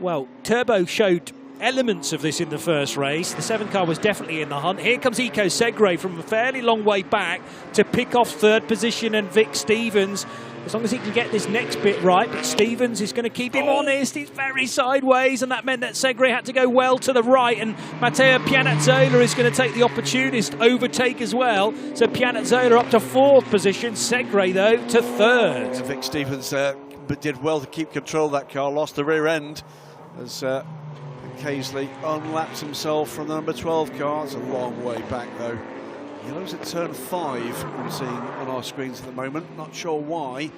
well, Turbo showed elements of this in the first race. The 7 car was definitely in the hunt. Here comes Eco Segre from a fairly long way back to pick off 3rd position and Vic Stevens. As long as he can get this next bit right, but Stevens is going to keep him honest. He's very sideways, and that meant that Segre had to go well to the right, and Matteo Pianazzola is going to take the opportunist overtake as well. So Pianazzola up to 4th position, Segre, though, to 3rd. And Vic Stevens did well to keep control of that car, lost the rear end as Casely unlaps himself from the number 12 car. It's a long way back, though. Yellow's at turn 5, I'm seeing on our screens at the moment. Not sure why.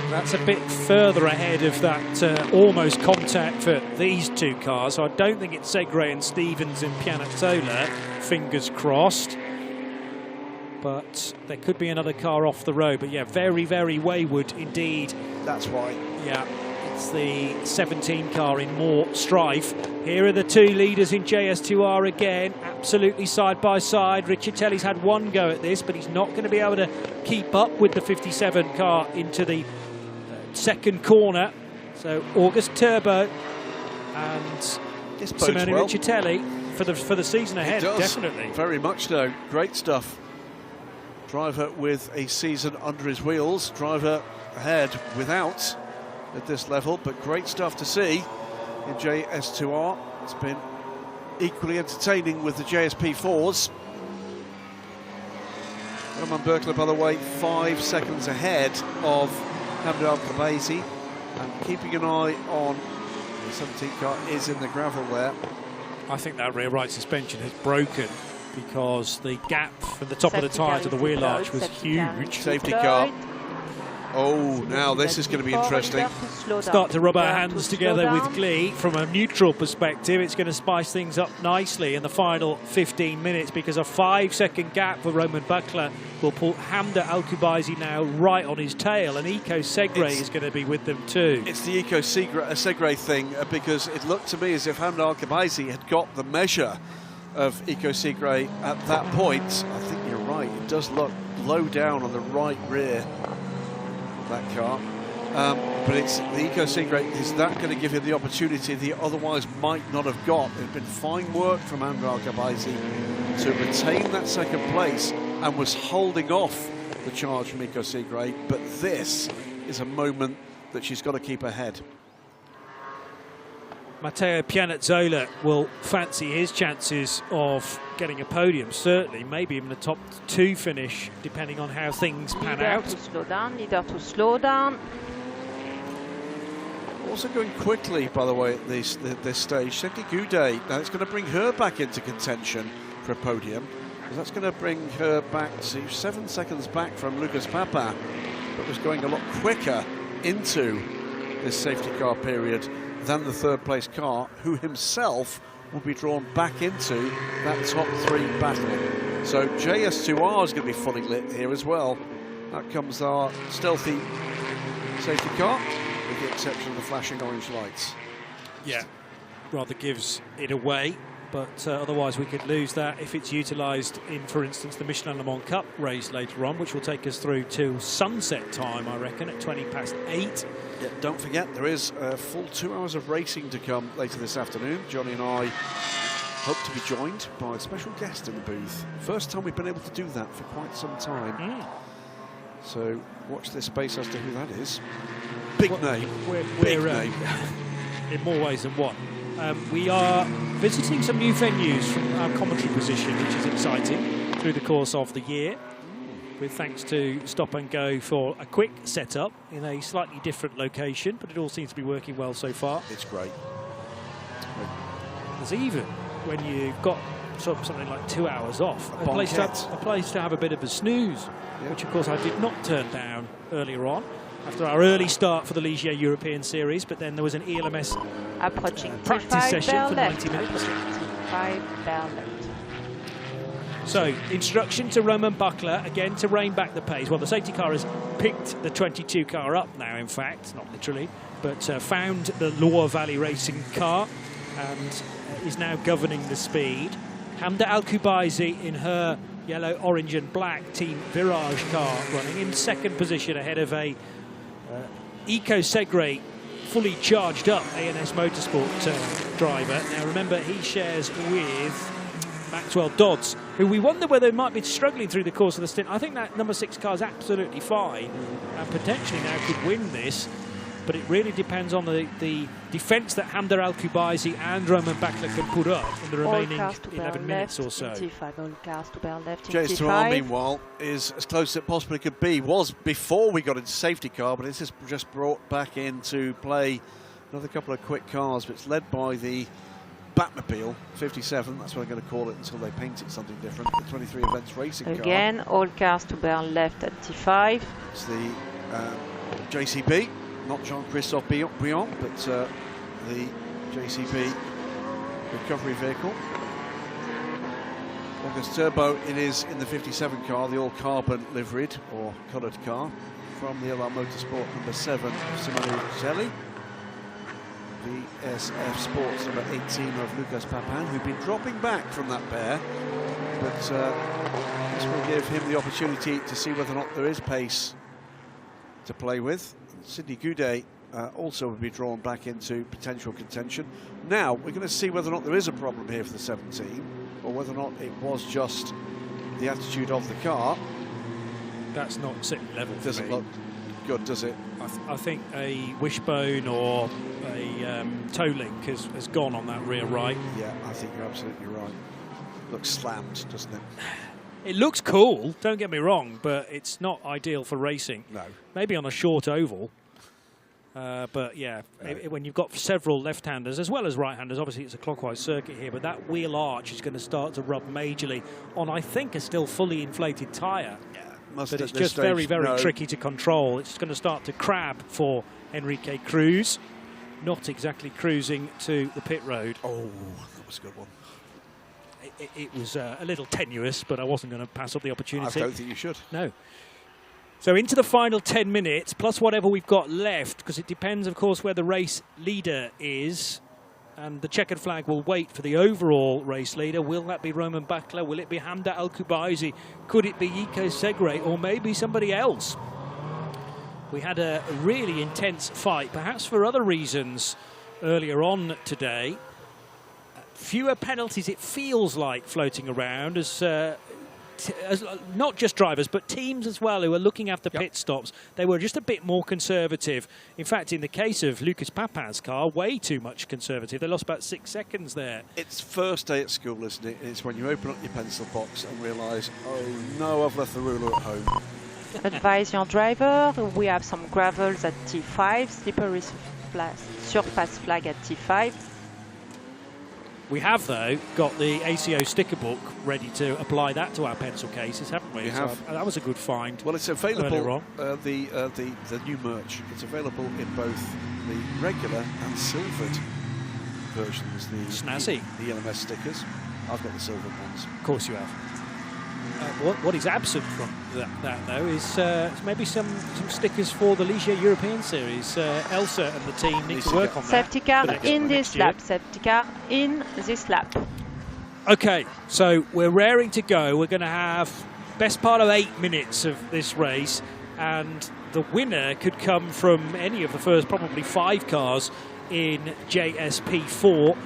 That's a bit further ahead of that almost contact for these 2 cars. So I don't think it's Segre and Stevens and Pianazzola. Fingers crossed. But there could be another car off the road. But yeah, very, very wayward indeed. That's why. Yeah. It's the 17 car in more strife. Here are the 2 leaders in JS2R again, absolutely side by side. Riccitelli's had 1 go at this, but he's not going to be able to keep up with the 57 car into the 2nd corner. So August Turbo and Simone Riccitelli for the season ahead, definitely. Very much so. Great stuff. Driver with a season under his wheels. Driver ahead without at this level, but great stuff to see in JS2R. It's been equally entertaining with the JS P4s. Roman Berkler, by the way, 5 seconds ahead of Hamdi Al-Khabazi, and keeping an eye on the 17 car is in the gravel there. I think that rear right suspension has broken because the gap from the top of the tyre to the wheel arch was huge. Safety car. Oh, now this is going to be interesting. Start to rub our hands together with glee. From a neutral perspective, it's going to spice things up nicely in the final 15 minutes, because a 5-second gap for Roman Buckler will put Hamda Al-Kubaisi now right on his tail, and Eco Segre is going to be with them too. It's the Eco Segre thing, because it looked to me as if Hamda Al-Kubaisi had got the measure of Eco Segre at that point. I think you're right, it does look low down on the right rear of that car. But it's the Eco Segre. Is that going to give him the opportunity that he otherwise might not have got? It's been fine work from Hamda Al-Kubaisi to retain that second place and was holding off the charge from Eco Segre, but this is a moment that she's got to keep ahead. Matteo Pianazzola will fancy his chances of getting a podium, certainly, maybe even a top 2 finish, depending on how things pan out. To slow down, leader to slow down. Also going quickly, by the way, at this stage, Cindy Goudet. Now it's going to bring her back into contention for a podium, because that's going to bring her back to 7 seconds back from Lucas Papin, but was going a lot quicker into this safety car period than the third place car, who himself will be drawn back into that top 3 battle. So JS2R is going to be fully lit here as well. Out comes our stealthy safety car, with the exception of the flashing orange lights. Yeah, rather gives it away, but otherwise we could lose that if it's utilised in, for instance, the Michelin Le Mans Cup race later on, which will take us through till sunset time, I reckon, at 8:20. Yeah, don't forget, there is a full 2 hours of racing to come later this afternoon. Johnny and I hope to be joined by a special guest in the booth. First time we've been able to do that for quite some time. So watch this space as to who that is. Big name. Big name. In more ways than one. We are visiting some new venues from our commentary position, which is exciting, through the course of the year, with thanks to Stop and Go for a quick setup in a slightly different location, but it all seems to be working well so far. It's great. There's even, when you've got something like 2 hours off, a place to have a bit of a snooze, which of course I did not turn down earlier on, after our early start for the Ligier European Series, but then there was an ELMS practice session for 90 minutes. So, instruction to Roman Buckler, again, to rein back the pace. Well, the safety car has picked the 22 car up now, in fact, not literally, but found the Loire Valley Racing car and is now governing the speed. Hamda Al-Kubaisi in her yellow, orange and black Team Virage car running in second position ahead of a Eco Segre fully charged up ANS Motorsport driver. Now remember, he shares with Maxwell Dodds, who we wonder whether they might be struggling through the course of the stint. I think that number 6 car is absolutely fine and potentially now could win this, but it really depends on the defence that Hamda Al-Kubaisi and Roman Buckler can put up in the remaining 11 minutes or so. JS2R, meanwhile, is as close as it possibly could be. Was before we got into safety car, but it's just brought back into play another couple of quick cars, but it's led by the Batmobile 57, that's what I'm going to call it until they paint it something different. The 23 Events Racing car. Again, all cars to burn left at T5. It's the JCB, not Jean-Christophe Briand, but the JCB recovery vehicle. August Turbo, it is in the 57 car, the all-carbon liveried or coloured car from the LR Motorsport number 7, Simone Zelli. VSF Sports number 18 of Lucas Papin, who've been dropping back from that pair, but this will give him the opportunity to see whether or not there is pace to play with. Sydney Goudet also will be drawn back into potential contention. Now we're going to see whether or not there is a problem here for the 17, or whether or not it was just the attitude of the car. That's not sitting level. Doesn't look good, does it? I think a wishbone or a toe link has gone on that rear right. Yeah, I think you're absolutely right. Looks slammed, doesn't it? It looks cool, don't get me wrong, but it's not ideal for racing. No. Maybe on a short oval. But yeah, when you've got several left-handers as well as right-handers, obviously it's a clockwise circuit here, but that wheel arch is going to start to rub majorly on, I think, a still fully inflated tyre. Yeah, Must but at it's this just stage, very, very no. tricky to control. It's going to start to crab for Enrique Cruz. Not exactly cruising to the pit road. Oh, that was a good one. It was a little tenuous, but I wasn't going to pass up the opportunity. I don't think you should. No. So into the final 10 minutes, plus whatever we've got left, because it depends, of course, where the race leader is. And the checkered flag will wait for the overall race leader. Will that be Roman Bakla? Will it be Hamda Al-Kubaisi? Could it be Iko Segre? Or maybe somebody else? We had a really intense fight, perhaps for other reasons, earlier on today. Fewer penalties, it feels like, floating around as not just drivers but teams as well who are looking after pit stops. They were just a bit more conservative. In fact, in the case of Lucas Papin's car, way too much conservative. They lost about 6 seconds there. It's first day at school, isn't it? It's when you open up your pencil box and realise, oh no, I've left the ruler at home. Advise your driver. We have some gravels at T5, slippery surface flag at T5. We have, though, got the ACO sticker book ready to apply that to our pencil cases, haven't we? We have. So that was a good find. Well, it's available, earlier on. the new merch. It's available in both the regular and silvered versions. Snazzy. The ELMS stickers. I've got the silvered ones. Of course you have. What is absent from that though, is maybe some stickers for the Ligier European Series. Elsa and the team need to work on that. Safety car in this lap. Safety car in this lap. Okay, so we're raring to go. We're going to have best part of 8 minutes of this race, and the winner could come from any of the first probably 5 cars in JS P4.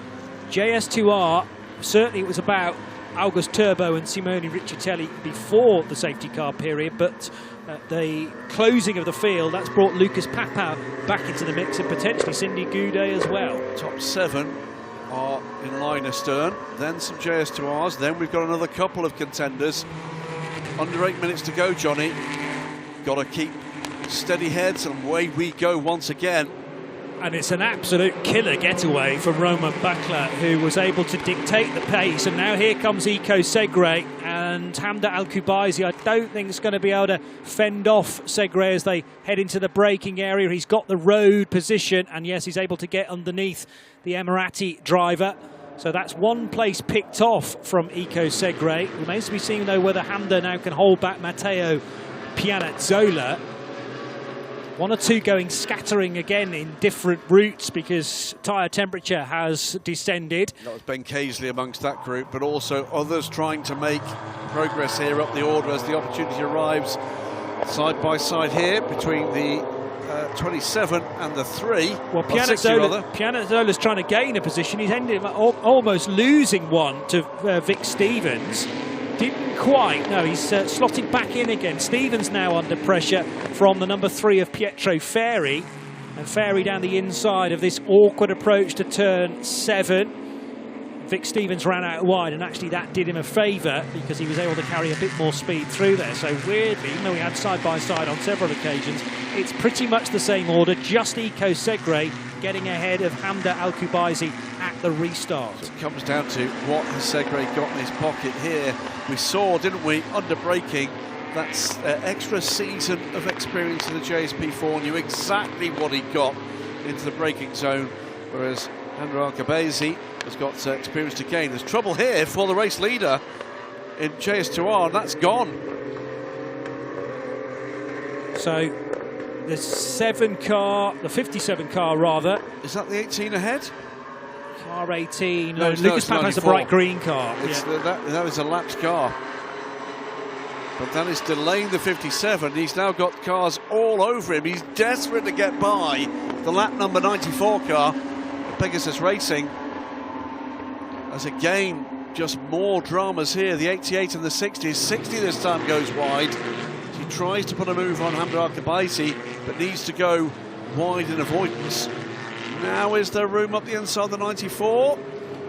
JS2 R, certainly it was about August Turbo and Simone Riccitelli before the safety car period, but the closing of the field, that's brought Lucas Papin back into the mix and potentially Cindy Goudet as well. Top 7 are in line astern, then some JS2Rs, then we've got another couple of contenders. Under 8 minutes to go, Johnny. Got to keep steady heads, and away we go once again. And it's an absolute killer getaway from Roman Bakla, who was able to dictate the pace. And now here comes Iko Segre and Hamda Al-Kubaisi. I don't think it's going to be able to fend off Segre as they head into the braking area. He's got the road position, and yes, he's able to get underneath the Emirati driver. So that's one place picked off from Iko Segre. Remains to be seen, though, whether Hamda now can hold back Matteo Pianazzola. 1 or 2 going scattering again in different routes because tyre temperature has descended. That was Ben Casely amongst that group, but also others trying to make progress here up the order as the opportunity arrives. Side by side here between the 27 and the 3. Well, Pianazzola's trying to gain a position. He's ended up almost losing one to Vic Stevens. Didn't quite. No, he's slotted back in again. Stevens now under pressure from the number 3 of Pietro Ferri. And Ferri down the inside of this awkward approach to turn 7. Vic Stevens ran out wide, and actually that did him a favour because he was able to carry a bit more speed through there. So weirdly, even though we had side-by-side on several occasions, it's pretty much the same order, just Iko Segre getting ahead of Hamda Al-Kubaisi at the restart. So it comes down to what has Segre got in his pocket here. We saw, didn't we, under braking, that's extra season of experience in the JS P4, knew exactly what he got into the braking zone, whereas Hamda Al-Kubaisi has got experience to gain. There's trouble here for the race leader in JS2R, and that's gone. So the 57 car rather. Is that the 18 ahead? Car 18. No, Lucas Papin has a bright green car. That is a lapped car. But that is delaying the 57. He's now got cars all over him. He's desperate to get by the lap number 94 car, Pegasus Racing. As again, just more dramas here. The 88 and the 60. 60 this time goes wide. He tries to put a move on Hamda Al-Kubaisi, but needs to go wide in avoidance. Now is there room up the inside of the 94?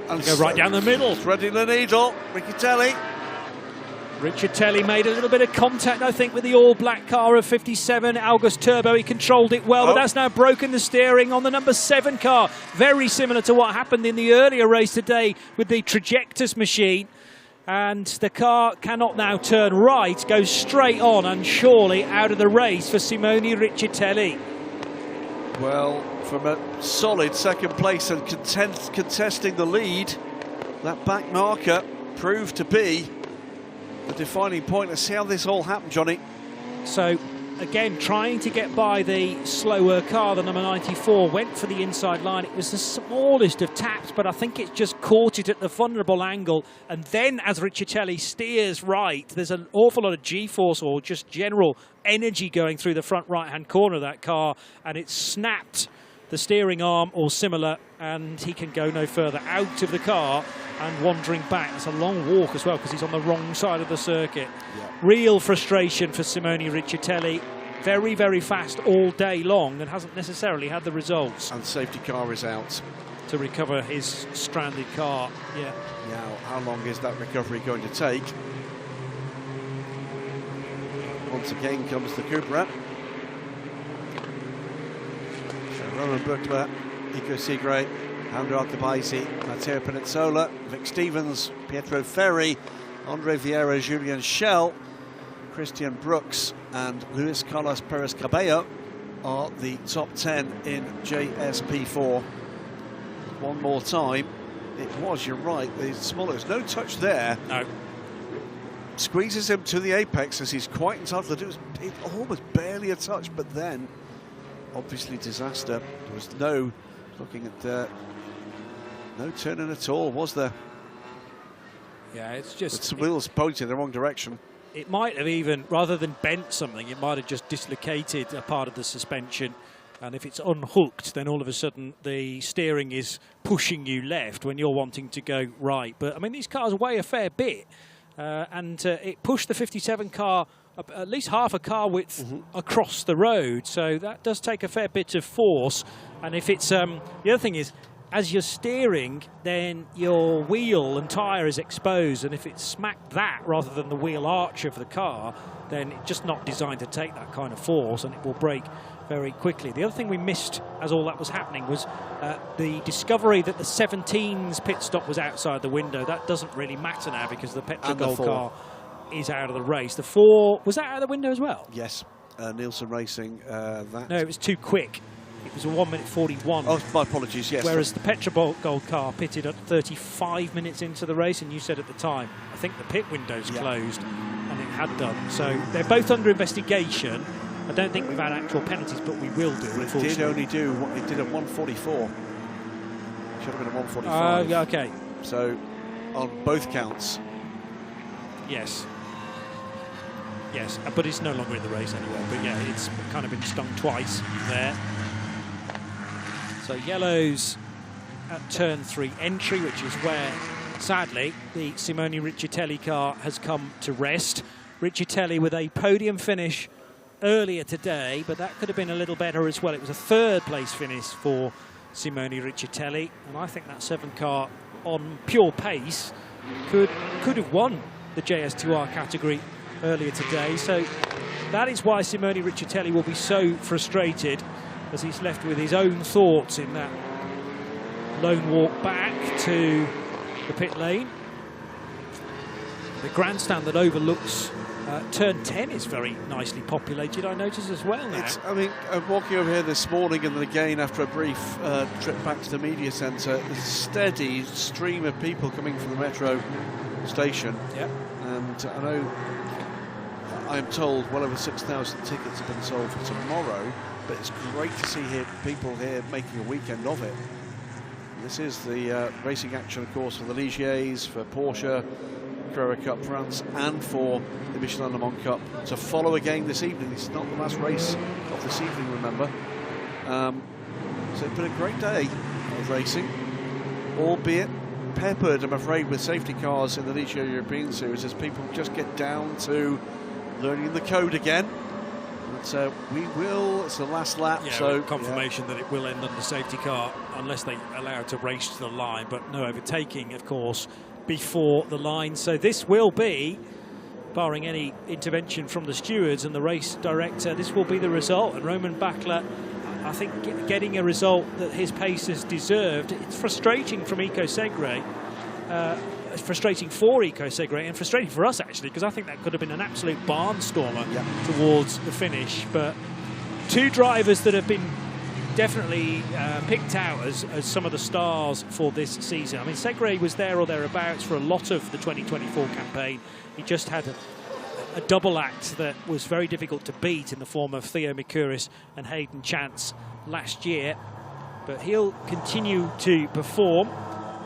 And go right down the middle. Threading the needle, Riccitelli. Riccitelli made a little bit of contact, I think, with the all-black car of 57. August Turbo, he controlled it well, but that's now broken the steering on the number 7 car. Very similar to what happened in the earlier race today with the Trajectus machine. And the car cannot now turn right, goes straight on and surely out of the race for Simone Riccitelli. Well, from a solid second place and contesting the lead, that back marker proved to be the defining point. Let's see how this all happened, Johnny. So, again, trying to get by the slower car, the number 94, went for the inside line. It was the smallest of taps, but I think it just caught it at the vulnerable angle. And then as Riccitelli steers right, there's an awful lot of G-force or just general energy going through the front right-hand corner of that car, and it snapped the steering arm or similar, and he can go no further out of the car and wandering back. It's a long walk as well because he's on the wrong side of the circuit. Yeah. Real frustration for Simone Riccitelli. Very, very fast all day long and hasn't necessarily had the results. And safety car is out. To recover his stranded car, yeah. Now, how long is that recovery going to take? Once again comes the Cupra. Roman Buchler, Nico Segre, Andrea Alcabaisi, Matteo Pinizola, Vic Stevens, Pietro Ferri, Andre Vieira, Julien Schell, Christian Brooks and Luis Carlos Perez Cabello are the top 10 in JS P4. One more time, it was, you're right, the smallest, no touch there. No. Squeezes him to the apex as he's quite entitled to do it, almost barely a touch, but then obviously disaster. There was no, looking at no turning at all, was there? Yeah, it's just... The wheels pointed in the wrong direction. It might have even, rather than bent something, it might have just dislocated a part of the suspension. And if it's unhooked, then all of a sudden the steering is pushing you left when you're wanting to go right. But, I mean, these cars weigh a fair bit. And it pushed the 57 car at least half a car width across the road. So that does take a fair bit of force. And if it's... the other thing is, as you're steering, then your wheel and tyre is exposed, and if it smacked that rather than the wheel arch of the car, then it's just not designed to take that kind of force, and it will break very quickly. The other thing we missed as all that was happening was the discovery that the 17's pit stop was outside the window. That doesn't really matter now because the Petrogold car is out of the race. The 4, was that out of the window as well? Yes, Nielsen Racing, that... No, it was too quick. It was a 1:41. Oh, my apologies, yes. Whereas the Petrogold car pitted at 35 minutes into the race, and you said at the time, I think the pit window's closed, and it had done. So they're both under investigation. I don't think we've had actual penalties, but we will do. It did only do what it did at 1:44. Should have been at 1:45. Okay. So on both counts. Yes. Yes, but it's no longer in the race anyway. But yeah, it's kind of been stung twice there. So yellows at turn 3 entry, which is where, sadly, the Simone Riccitelli car has come to rest. Riccitelli with a podium finish earlier today, but that could have been a little better as well. It was a 3rd place finish for Simone Riccitelli, and I think that 7 car on pure pace could have won the JS2 R category earlier today. So that is why Simone Riccitelli will be so frustrated, as he's left with his own thoughts in that lone walk back to the pit lane. The grandstand that overlooks turn 10 is very nicely populated, I notice as well now. I mean, walking over here this morning and then again after a brief trip back to the media centre, there's a steady stream of people coming from the metro station. Yeah. And I know, I'm told well over 6,000 tickets have been sold for tomorrow. But it's great to see people here making a weekend of it. This is the racing action, of course, for the Ligiers, for Porsche, Carrera Cup France, and for the Michelin Le Mans Cup to follow again this evening. This is not the last race of this evening, remember. So it's been a great day of racing, albeit peppered, I'm afraid, with safety cars in the Ligier European Series as people just get down to learning the code again. So we will, it's the last lap. Yeah, so confirmation that it will end on the safety car unless they allow it to race to the line, but no overtaking, of course, before the line. So this will be, barring any intervention from the stewards and the race director, this will be the result. And Roman Buchler, I think, getting a result that his pace has deserved. It's frustrating from Nico Segre. frustrating for Eco Segre and frustrating for us, actually, because I think that could have been an absolute barnstormer towards the finish. But two drivers that have been definitely picked out as some of the stars for this season. I mean, Segre was there or thereabouts for a lot of the 2024 campaign. He just had a double act that was very difficult to beat in the form of Theo Mikuris and Hayden Chance last year. But he'll continue to perform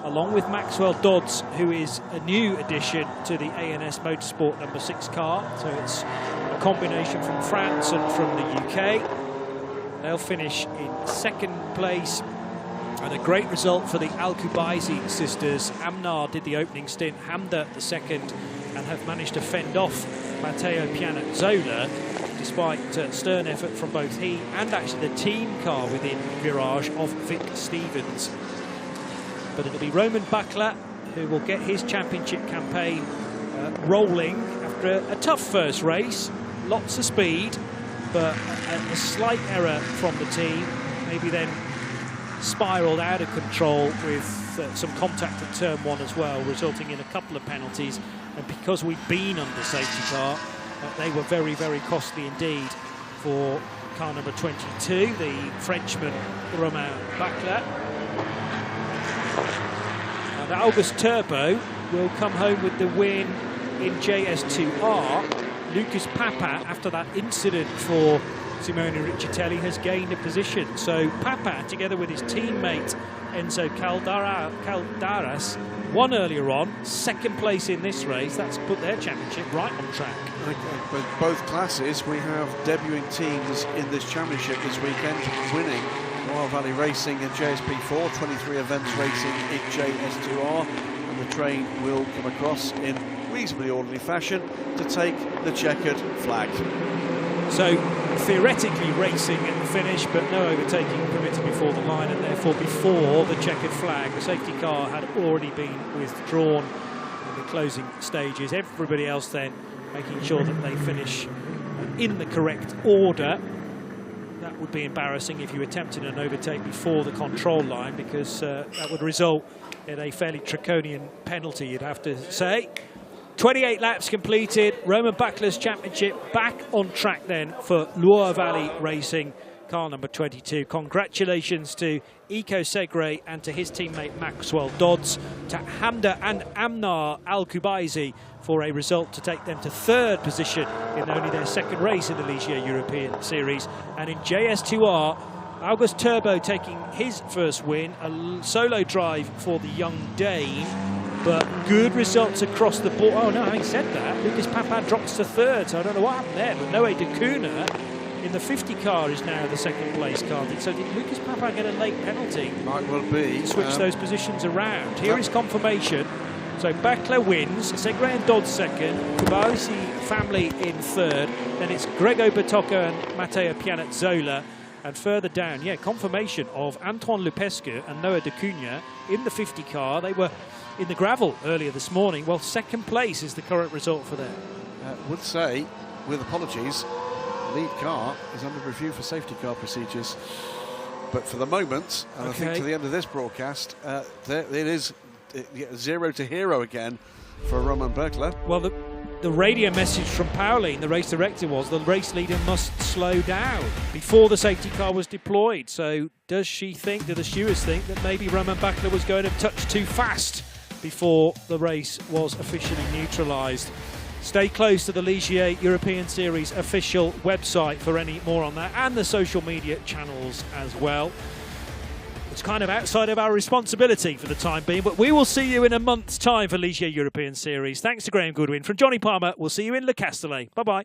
along with Maxwell Dodds, who is a new addition to the ANS Motorsport number 6 car. So it's a combination from France and from the UK. They'll finish in second place, and a great result for the Al-Kubaisi sisters. Amnar did the opening stint, Hamda the second, and have managed to fend off Matteo Pianazzola, despite stern effort from both he and actually the team car within Virage of Vic Stevens. But it'll be Roman Bakla who will get his championship campaign rolling after a tough first race, lots of speed, but a slight error from the team, maybe then spiralled out of control with some contact at turn 1 as well, resulting in a couple of penalties. And because we've been under safety car, they were very, very costly indeed for car number 22, the Frenchman Romain Bakla. And August Turbo will come home with the win in JS2 R. Lucas Papa, after that incident for Simone Riccitelli, has gained a position. So Papa, together with his teammate Enzo Caldaras, won earlier on, second place in this race. That's put their championship right on track. Both classes, we have debuting teams in this championship this weekend, winning Royal Valley Racing in JS P4, 23 events racing in JS2R, and the train will come across in reasonably orderly fashion to take the checkered flag. So theoretically racing at the finish, but no overtaking permitted before the line, and therefore before the checkered flag. The safety car had already been withdrawn in the closing stages. Everybody else then making sure that they finish in the correct order. That would be embarrassing if you attempted an overtake before the control line, because that would result in a fairly draconian penalty, you'd have to say. 28 laps completed. Roman Bakla's championship back on track then for Loire Valley Racing, car number 22. Congratulations to Eco Segre and to his teammate Maxwell Dodds, to Hamda and Amnar Al-Kubaisi for a result to take them to third position in only their second race in the Ligier European Series. And in JS2R, August Turbo taking his first win, a solo drive for the young Dane, but good results across the board. Oh no, having said that, Lucas Papin drops to third, so I don't know what happened there, but Noé de Cunha in the 50 car is now the second place car. So did Lucas Papin get a late penalty? Might well be. To switch those positions around. Here is confirmation. So Bakla wins, Segre and Dodds second, Kubaisi family in third, then it's Grego Bertocco and Matteo Pianazzola. And further down, yeah, confirmation of Antoine Lupescu and Noé de Cunha in the 50 car. They were in the gravel earlier this morning. Well, second place is the current result for them. Would say, with apologies, lead car is under review for safety car procedures. But for the moment, and I think to the end of this broadcast, it is 0 to hero again for Roman Berkler. Well, the radio message from Pauline, the race director, was the race leader must slow down before the safety car was deployed. So does she think, do the stewards think, that maybe Roman Bakla was going to touch too fast before the race was officially neutralised? Stay close to the Ligier European Series official website for any more on that, and the social media channels as well. It's kind of outside of our responsibility for the time being, but we will see you in a month's time for Ligier European Series. Thanks to Graham Goodwin. From Johnny Palmer, we'll see you in Le Castellet. Bye-bye.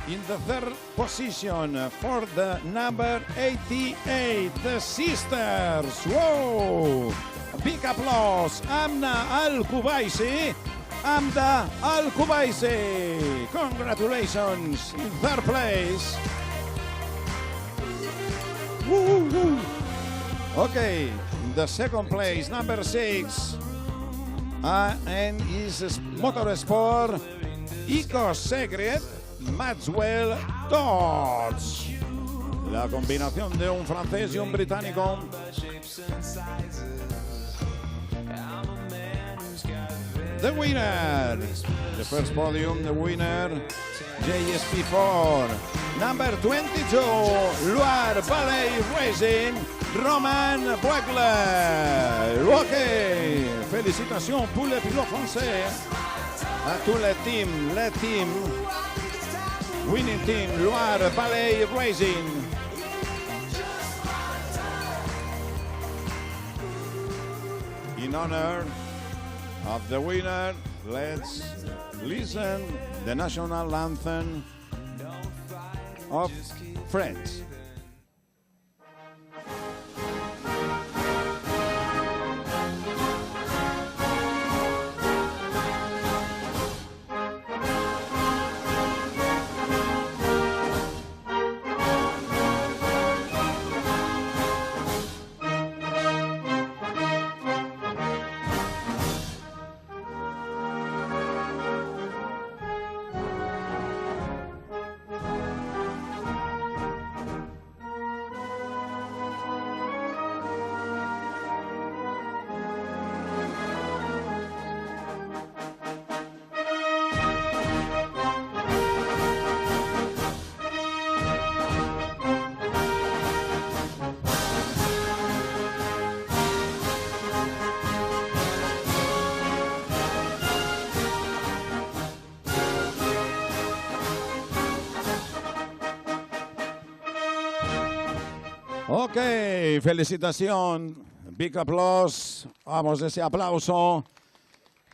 In the third position for the number 88, the sisters. Whoa! Big applause. Amna Al-Kubaisi. Amda Al-Kubaisi. Congratulations in third place. Woo, woo. Okay, in the second place, number 6. And is Motorsport Eco Secret Maxwell Dodge. La combinación de un francés y un británico. The winner, the first podium, the winner, JS P4, number 22, Loire Valley Racing, Romain Boegler. Ok, félicitations pour le pilote français, à tous les teams, winning team, Loire Valley Racing. In honor of the winner, let's listen the national anthem of France. Ok, felicitación, big applause, vamos ese aplauso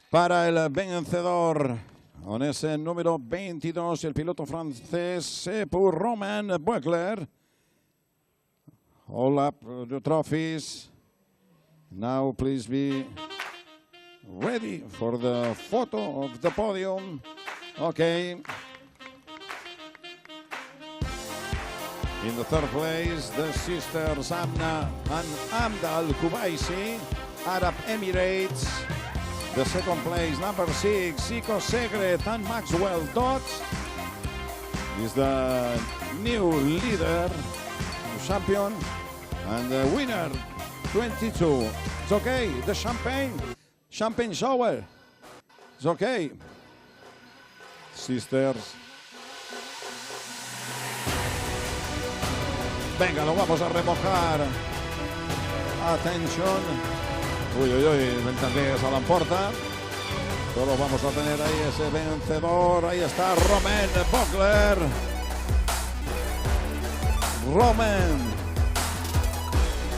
para el vencedor con ese número 22, el piloto francés, c'est pour Romain Boegler. All up the trophies. Now please be ready for the photo of the podium. Okay. In the third place, the sisters Amna and Amda Al-Kubaisi, Arab Emirates. The second place, number 6, Eco Secret and Maxwell Dodge, is the new leader, champion, and the winner, 22. It's okay, the champagne shower. It's okay. Sisters. Venga, lo vamos a remojar. Atención. Uy, uy, uy, ventajas a la puerta. Solo vamos a tener ahí ese vencedor. Ahí está Romain Boegler. Romain.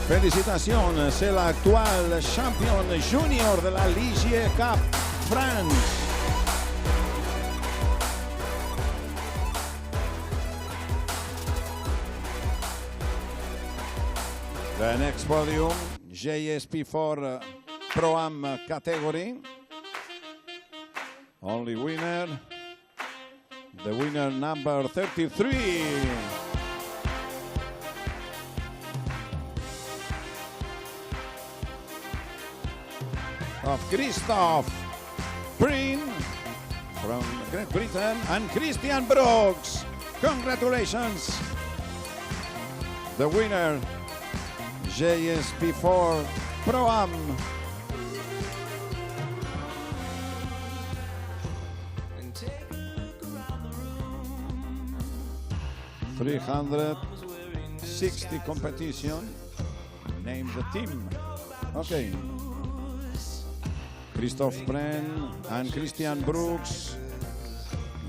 Felicitaciones, el actual campeón junior de la Ligier Cup France. The next podium, JS P4 Pro-Am category. Only winner, the winner number 33. Of Christophe Breen from Great Britain and Christian Brooks. Congratulations. The winner, JS P4 Pro-Am. $360 competition. Name the team. Okay. Christophe Breen and Christian Brooks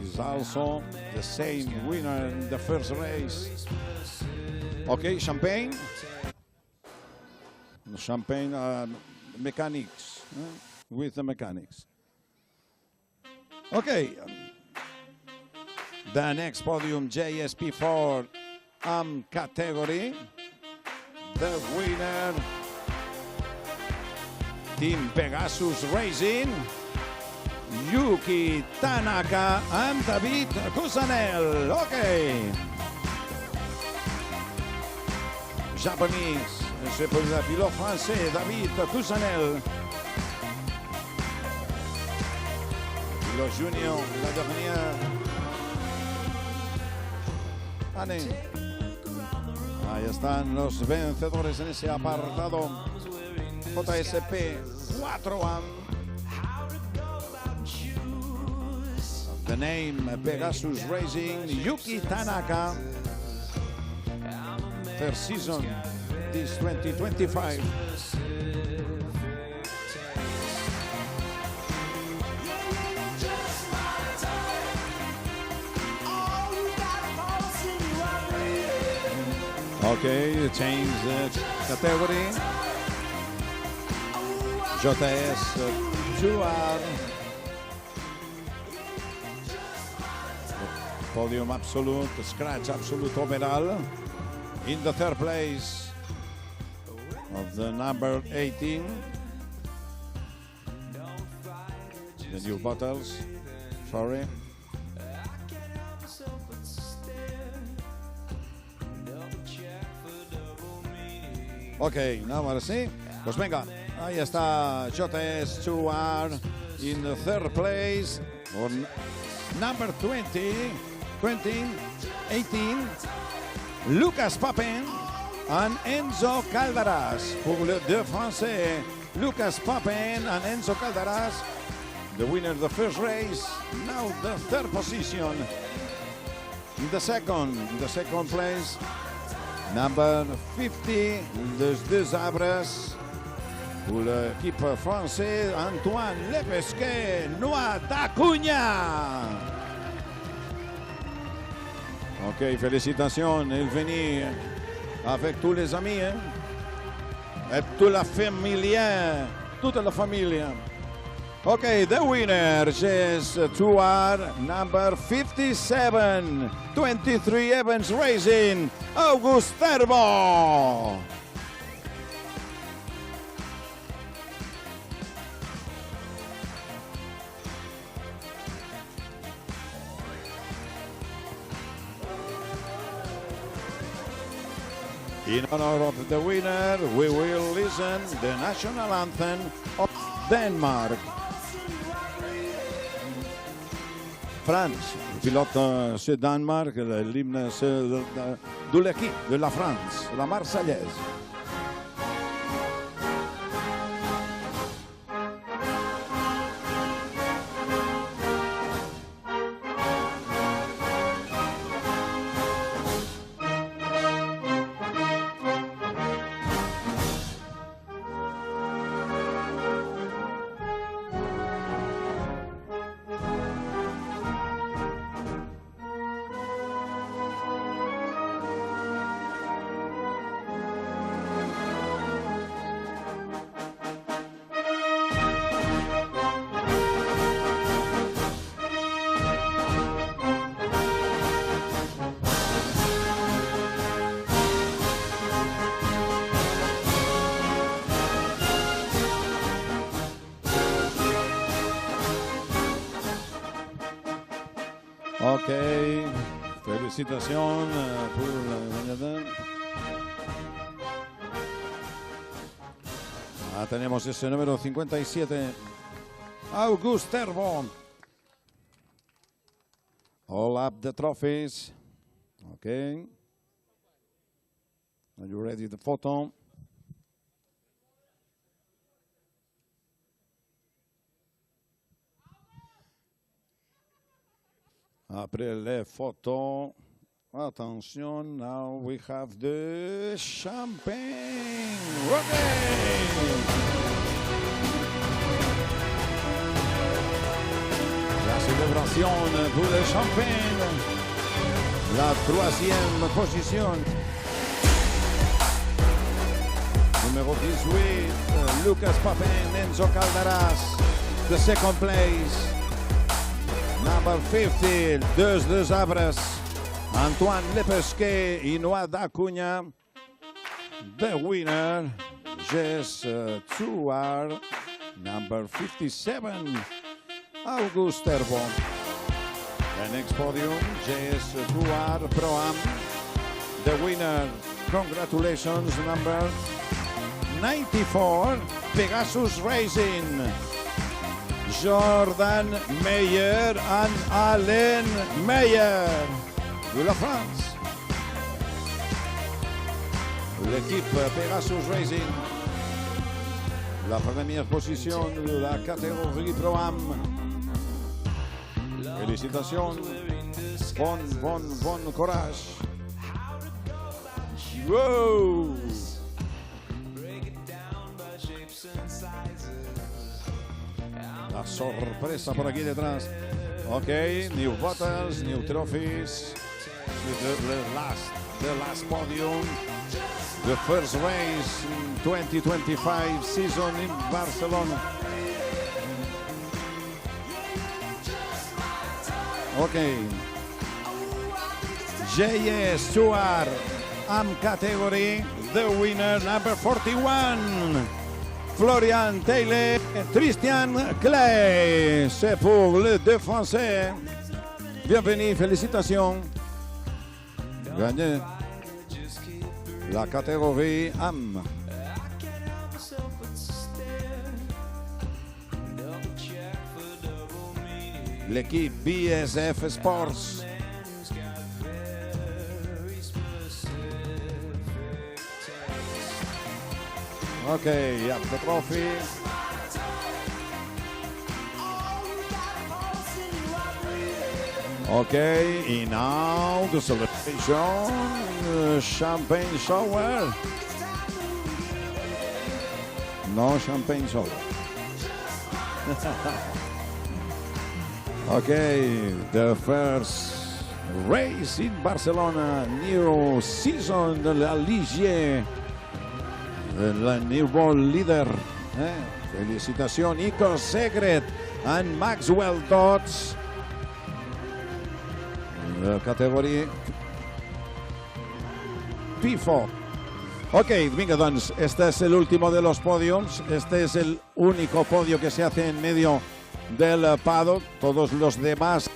is also the same winner in the first race. Okay, champagne. Champagne mechanics, with the mechanics. Okay, The next podium, JS P4 category. The winner, Team Pegasus Racing, Yuki Tanaka and David Cousanel. Okay. Japonese, c'est pour le pilote français David Cousanel. Pilote junior, la dernière année. Ahí están los vencedores en ese apartado. JSP 4. The name Pegasus Racing, Yuki Tanaka. Third season, this 2025. Okay, change category. JS2 R. Podium absolute, scratch absolute overall. In the third place of the number 18. The new bottles, sorry. Ok, no, ahora sí. Pues venga, ahí está JS2R in the third place. Or number 18, Lucas Papin and Enzo Calderas. Pour le deux Français, Lucas Papin and Enzo Calderas. The winner of the first race, now the third position. In the second place, number 50, les deux arbres. Pour l'équipe française, Antoine Lepesquet, Noix d'Acunha. Ok, félicitations, il venait avec tous les amis, hein? Et toute la famille, toute la famille. Ok, the winner is 2R, number 57, 23 Evans Racing, August Terbo. In honor of the winner, we will listen the national anthem of Denmark. France, le pilote c'est Danemark, l'hymne c'est de l'équipe de la France, la Marseillaise. Ok, félicitations pour le gagnador. Tenemos ese número 57, August Terbo. All up the trophies. Okay. Are you ready? The photo. Après les photos, attention, now we have the champagne. Okay. La célébration pour le champagne. La troisième position. Numéro 18, Lucas Papin, Enzo Calderas. The second place. Number 50, deux arbres. Antoine Lepesque y Noah Dacuña. The winner, JS2 R. Number 57, August Terbo. The next podium, JS2 R Pro-Am. The winner, congratulations, number 94, Pegasus Racing. Jordan Meyer and Alain Meyer de la France. L'équipe Pegasus Racing. La première position de la catégorie Pro-Am. Félicitations. Bon courage. Wow! La sorpresa por aquí detrás. Ok, new bottles, new trophies. The last podium. The first race in 2025 season in Barcelona. Ok. JS2 R AM category. The winner, number 41. Florian Taylor, Christian Clay. C'est pour le deux Français. Bienvenue, félicitations. Gagné la catégorie AM. L'équipe BSF Sports. Okay, up the trophy. Okay, and now the celebration, champagne shower. No champagne shower. Okay, the first race in Barcelona, new season de la Ligier. El nuevo líder. Felicitación, Nico Segret and Maxwell Dodds. Categoria P4. Ok, vinga, doncs, este es el último de los podiums. Este es el único podio que se hace en medio del paddock. Todos los demás